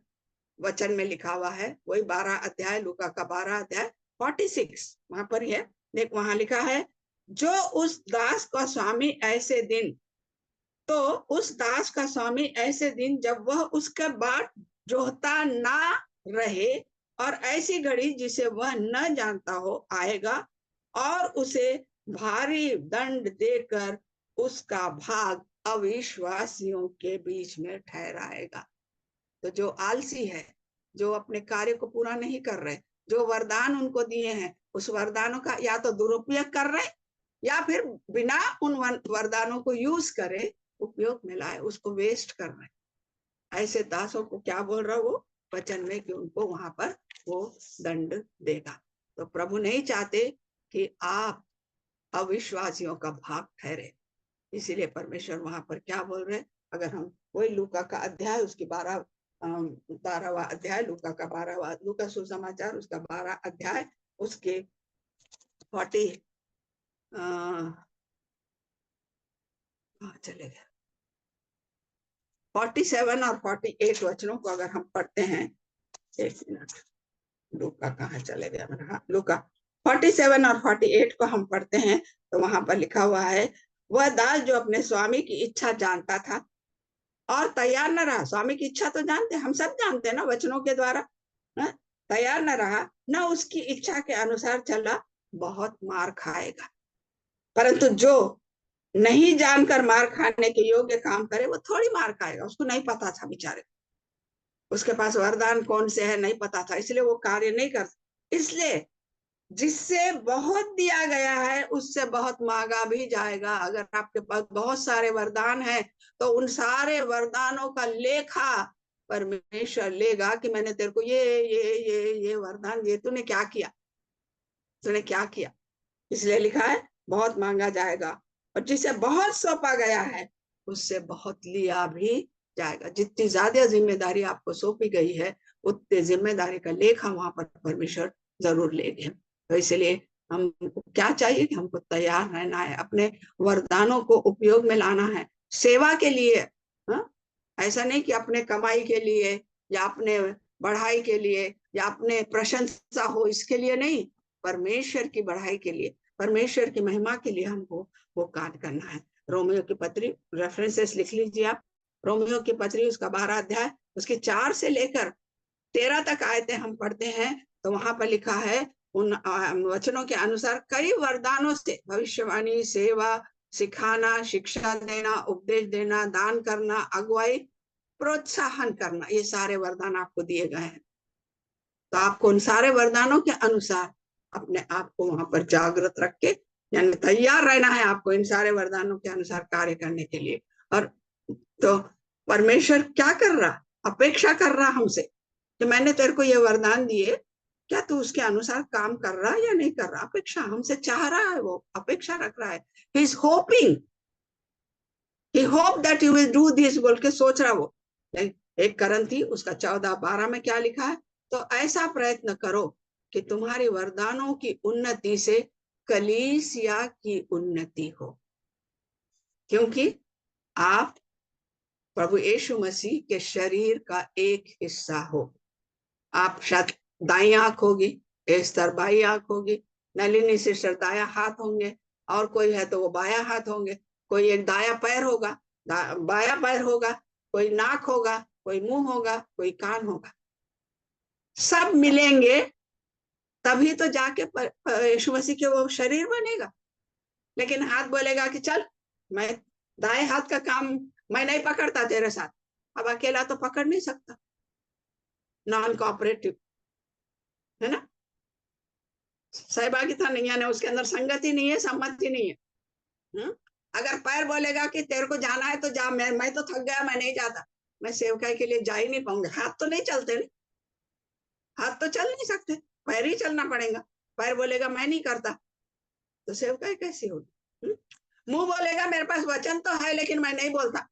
वचन में लिखा हुआ है, वही 12 अध्याय, लूका का 12 अध्याय 46 वहां पर है, देख वहां लिखा है, जो उस दास का स्वामी ऐसे दिन, तो उस दास का स्वामी ऐसे दिन जब वह उसका बाट जोहता ना रहे और ऐसी घड़ी जिसे वह न जानता हो आएगा और उसे भारी दंड देकर उसका भाग अविश्वासियों के बीच में ठहराएगा। तो जो आलसी है, जो अपने कार्य को पूरा नहीं कर रहे, जो वरदान उनको दिए हैं उस वरदानों का या तो दुरुपयोग कर रहे या फिर बिना उन वरदानों को यूज करे, उपयोग में लाए, उसको वेस्ट कर रहे, ऐसे दासों को क्या बोल रहा वो वचन में कि उनको वहां पर वो दंड देगा। तो प्रभु नहीं चाहते कि आप अविश्वासियों का भाग ठहरे, इसीलिए परमेश्वर वहां पर क्या बोल रहे, अगर हम वही लूका का अध्याय उसकी 12वां अध्याय, लूका का 12वां, लूका सुसमाचार उसका 12 अध्याय उसके 40 चले गए 47 और 48 वचनों को अगर हम पढ़ते हैं, एक मिनट, लूका कहाँ चले गया मेरा, लूका 47 और 48 को हम पढ़ते हैं तो वहां पर लिखा हुआ है, वह दास जो अपने स्वामी की इच्छा जानता था और तैयार न रहा, स्वामी की इच्छा तो जानते, हम सब जानते हैं ना वचनों के द्वारा, तैयार न रहा, न उसकी इच्छा के अनुसार चला, बहुत मार खाएगा। परंतु जो नहीं जानकर मार खाने के योग्य काम करे वो थोड़ी मार खाएगा, उसको नहीं पता था बेचारे, उसके पास वरदान कौन से है नहीं पता था, इसलिए वो कार्य नहीं कर, इसलिए जिससे बहुत दिया गया है उससे बहुत मांगा भी जाएगा। अगर आपके पास बहुत सारे वरदान है तो उन सारे वरदानों का लेखा परमेश्वर लेगा कि मैंने तेरे को ये वरदान, ये तूने क्या किया, तूने क्या किया, इसलिए लिखा है बहुत मांगा जाएगा, और जिसे बहुत सौंपा गया है उससे बहुत लिया भी जाएगा। जितनी ज्यादा जिम्मेदारी आपको सौंपी गई है उतनी जिम्मेदारी का लेखा वहां पर परमेश्वर जरूर लेंगे। तो इसलिए हमको क्या चाहिए कि हमको तैयार रहना है, अपने वरदानों को उपयोग में लाना है सेवा के लिए। हा? ऐसा नहीं कि अपने कमाई के लिए या अपने बढ़ाई के लिए या अपने प्रशंसा हो इसके लिए नहीं, परमेश्वर की बढ़ाई के लिए, परमेश्वर की महिमा के लिए हमको वो कार्य करना है। रोमियो की पत्री, रेफरेंसेस लिख लीजिए आप, रोमियो की पत्री उसका 12 अध्याय उसके 4 से लेकर 13 तक आयतें हम पढ़ते हैं तो वहां पर लिखा है, उन वचनों के अनुसार कई वरदानों से भविष्यवाणी, सेवा, सिखाना, शिक्षा देना, उपदेश देना, दान करना, अगुवाई, प्रोत्साहन करना, ये सारे वरदान आपको दिए गए हैं। तो आपको उन सारे वरदानों के अनुसार अपने आप को वहां पर जागृत रख के, यानी तैयार रहना है आपको इन सारे वरदानों के अनुसार कार्य करने के लिए। और तो परमेश्वर क्या कर रहा, अपेक्षा कर रहा हमसे कि मैंने तेरे को ये वरदान दिए, क्या तू उसके अनुसार काम कर रहा या नहीं कर रहा, अपेक्षा हमसे चाह रहा है, वो अपेक्षा रख रहा है, he is hoping, he hope that you will do this बोल के सोच रहा वो। 1 करंथी उसका 14-12 में क्या लिखा है, तो ऐसा प्रयत्न करो कि तुम्हारी वरदानों की उन्नति से कलीसिया की उन्नति हो, क्योंकि आप प्रभु यीशु मसीह के शरीर का एक हिस्सा हो। आप शायद दाई आंख होगी, एस्तर बाई आंख होगी, नलिनी सिस्टर दाया हाथ होंगे, और कोई है तो वो बाया हाथ होंगे, कोई एक दाया पैर होगा, बाया पैर होगा, कोई नाक होगा, कोई मुंह होगा, कोई कान होगा, सब मिलेंगे तभी तो जाके यीशु मसीह के वो शरीर बनेगा। लेकिन हाथ बोलेगा कि चल मैं दाएं हाथ का काम मैं नहीं पकड़ता तेरे साथ, अब अकेला तो पकड़ नहीं सकता, नॉन कोऑपरेटिव है ना, सहभागिता नहीं है ना, उसके अंदर संगति नहीं है, सम्मति नहीं है। अगर पैर बोलेगा कि तेरे को जाना है तो जा, मैं तो थक गया, मैं नहीं जाता, मैं सेवकाई के लिए जा ही नहीं पाऊंगा। हाथ तो नहीं चलते नहीं, हाथ तो चल नहीं सकते, पैर ही चलना पड़ेगा। पैर बोलेगा मैं नहीं करता, तो सेवकाई कैसी होगी? मुंह बोलेगा मेरे पास वचन तो है लेकिन मैं नहीं बोलता।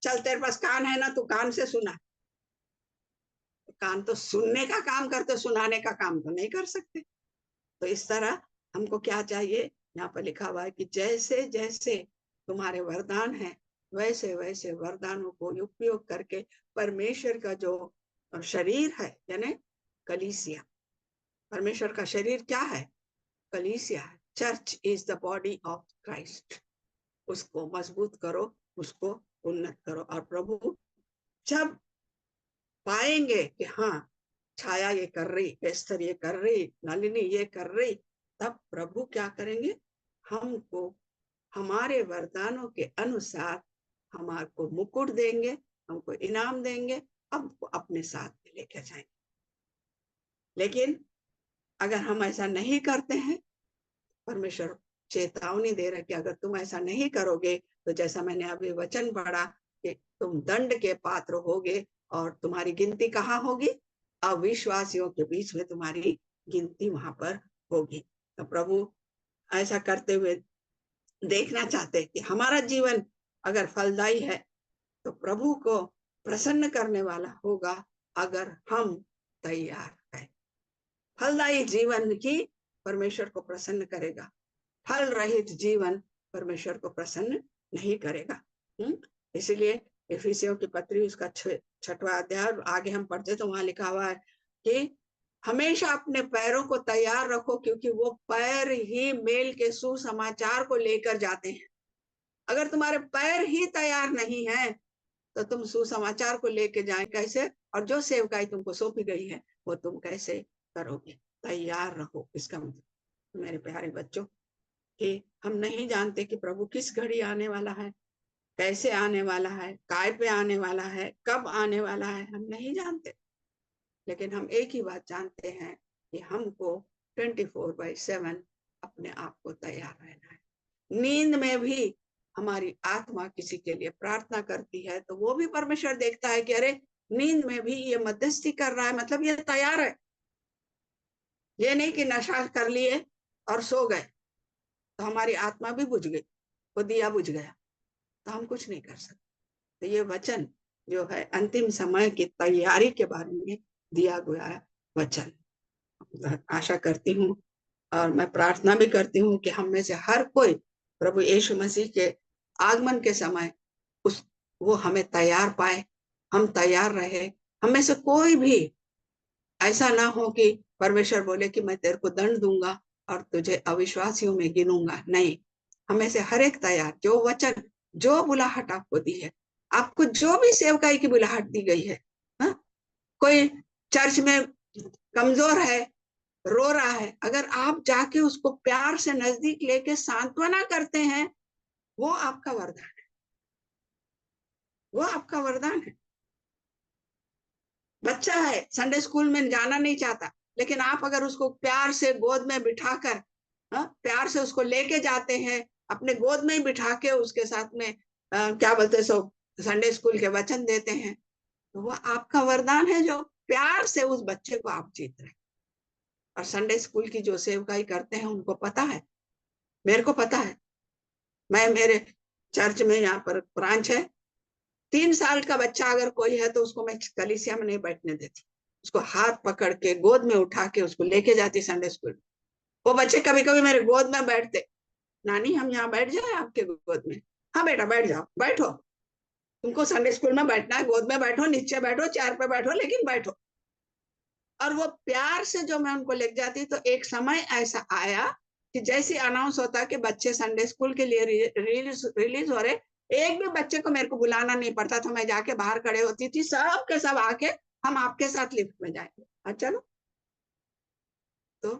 चल तेरे पास कान है ना, तू कान से सुना। कान तो सुनने का काम करते, सुनाने का काम तो नहीं कर सकते। तो इस तरह हमको क्या चाहिए, यहाँ पर लिखा हुआ है कि जैसे जैसे तुम्हारे वरदान है वैसे वैसे वरदानों को उपयोग करके परमेश्वर का जो शरीर है, यानी कलीसिया, परमेश्वर का शरीर क्या है? कलीसिया है। Church is the body of Christ. उसको मजबूत करो, उसको उन्नत करो। और प्रभु जब पाएंगे कि हाँ छाया ये कर रही, एस्तर ये कर रही, नलिनी ये कर रही, तब प्रभु क्या करेंगे? हमको हमारे वरदानों के अनुसार हमारे को मुकुट देंगे, हमको इनाम देंगे, हमको अपने साथ में लेकर जाएंगे। लेकिन अगर हम ऐसा नहीं करते हैं, परमेश्वर चेतावनी दे रहा कि अगर तुम ऐसा नहीं करोगे तो जैसा मैंने अभी वचन पढ़ा कि तुम दंड के पात्र होगे, और तुम्हारी गिनती कहाँ होगी? अविश्वासियों के बीच में तुम्हारी गिनती वहां पर होगी। तो प्रभु ऐसा करते हुए देखना चाहते कि हमारा जीवन अगर फलदायी है तो प्रभु को प्रसन्न करने वाला होगा अगर हम तैयार हैं। फलदायी जीवन ही परमेश्वर को प्रसन्न करेगा, फल रहित जीवन परमेश्वर को प्रसन्न नहीं करेगा। इसलिए इफिसियों की पत्री उसका 6वां अध्याय आगे हम पढ़ते तो वहां लिखा हुआ है कि हमेशा अपने पैरों को तैयार रखो, क्योंकि वो पैर ही मेल के सुसमाचार को लेकर जाते हैं। अगर तुम्हारे पैर ही तैयार नहीं है तो तुम सुसमाचार को लेकर जाए कैसे? और जो सेवकाई तुमको सौंपी गई है वो तुम कैसे करोगे? तैयार रहो। इसका मतलब मेरे प्यारे बच्चों कि हम नहीं जानते कि प्रभु किस घड़ी आने वाला है, कैसे आने वाला है, काय पे आने वाला है, कब आने वाला है, हम नहीं जानते। लेकिन हम एक ही बात जानते हैं कि हमको 24/7 अपने आप को तैयार रहना है। नींद में भी हमारी आत्मा किसी के लिए प्रार्थना करती है तो वो भी परमेश्वर देखता है कि अरे नींद में भी ये मध्यस्थी कर रहा है, मतलब ये तैयार है। ये नहीं कि नशा कर लिए और सो गए तो हमारी आत्मा भी बुझ गई, वो दिया बुझ गया, तो हम कुछ नहीं कर सकते। तो ये वचन जो है अंतिम समय की तैयारी के बारे में दिया गया वचन। आशा करती हूँ और मैं प्रार्थना भी करती हूँ कि हम में से हर कोई प्रभु यीशु मसीह के आगमन के समय वो हमें तैयार पाए, हम तैयार रहे। हम में से कोई भी ऐसा ना हो कि परमेश्वर बोले कि मैं तेरे को दंड दूंगा और तुझे अविश्वासियों में गिनूंगा। नहीं, हमें से हर एक तैयार, जो वचन, जो बुलाहट आपको दी है, आपको जो भी सेवकाई की बुलाहट दी गई है, हा? कोई चर्च में कमजोर है, रो रहा है, अगर आप जाके उसको प्यार से नजदीक लेके सांत्वना करते हैं, वो आपका वरदान है, वो आपका वरदान है। बच्चा है, संडे स्कूल में जाना नहीं चाहता, लेकिन आप अगर उसको प्यार से गोद में बिठाकर, प्यार से उसको लेके जाते हैं, अपने गोद में ही बिठा के उसके साथ में क्या बोलते सो संडे स्कूल के वचन देते हैं, तो वो आपका वरदान है जो प्यार से उस बच्चे को आप जीत रहे। और संडे स्कूल की जो सेवकाई करते हैं उनको पता है, मेरे को पता है, मैं मेरे चर्च में यहाँ पर ब्रांच है, 3 साल का बच्चा अगर कोई है तो उसको मैं कलीसिया में नहीं बैठने देती, उसको हाथ पकड़ के गोद में उठा के उसको लेके जाती संडे स्कूल। वो बच्चे कभी कभी मेरे गोद में बैठते, नानी हम यहाँ बैठ जाए आपके गोद में? हाँ बेटा बैठ जाओ, बैठो, तुमको संडे स्कूल में बैठना है, गोद में बैठो, नीचे बैठो, चेयर पे बैठो, लेकिन बैठो। और वो प्यार से जो मैं उनको ले जाती, तो एक समय ऐसा आया कि जैसे अनाउंस होता कि बच्चे संडे स्कूल के लिए रिलीज हो रहे, एक भी बच्चे को मेरे को बुलाना नहीं पड़ता था, मैं जाके बाहर खड़े होती थी, सब के सब आके हम आपके साथ लिफ्ट में जाएंगे, अच्छा चलो। तो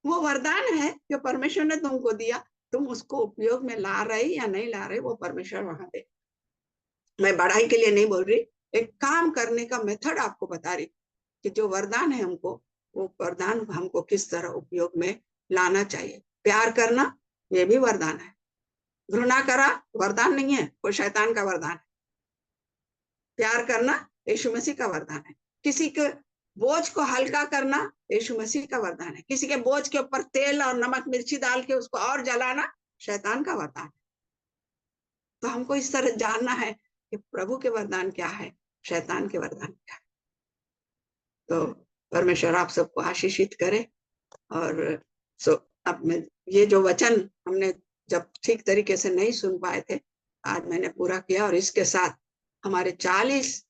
वो वरदान है जो परमेश्वर ने तुमको दिया, तुम उसको उपयोग में ला रहे या नहीं ला रहे वो परमेश्वर वहां दे। मैं बड़ाई के लिए नहीं बोल रही, एक काम करने का मेथड आपको बता रही कि जो वरदान है हमको, वो वरदान हमको किस तरह उपयोग में लाना चाहिए। प्यार करना ये भी वरदान है, घृणा करा वरदान नहीं है, वो शैतान का वरदान है। प्यार करना यीशु मसीह का वरदान है। किसी के बोझ को हल्का करना यीशु मसीह का वरदान है। किसी के बोझ के ऊपर तेल और नमक मिर्ची डाल के उसको और जलाना शैतान का वरदान है। तो हमको इस तरह जानना है कि प्रभु के वरदान क्या है, शैतान के वरदान क्या है। तो परमेश्वर आप सबको आशीषित करे। और अब मैं ये जो वचन हमने जब ठीक तरीके से नहीं सुन पाए थे, आज मैंने पूरा किया, और इसके साथ हमारे 40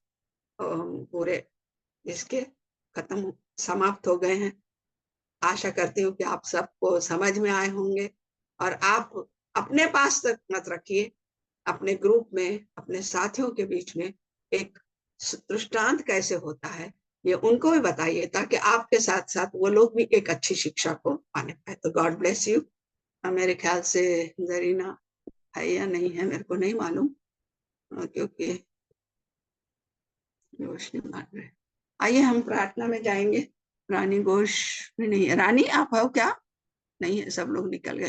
पूरे इसके खत्म समाप्त हो गए हैं। आशा करती हूँ कि आप सबको समझ में आए होंगे। और आप अपने पास तक मत रखिए, अपने ग्रुप में, अपने साथियों के बीच में एक दृष्टांत कैसे होता है ये उनको भी बताइए, ताकि आपके साथ साथ वो लोग भी एक अच्छी शिक्षा को पाने पाए। तो गॉड ब्लेस यू। मेरे ख्याल से जरीना है या नहीं है मेरे को नहीं मालूम, क्योंकि रोशनी मार रहे। आइए हम प्रार्थना में जाएंगे। रानी घोष भी नहीं है। रानी आप हो क्या? नहीं है, सब लोग निकल गए।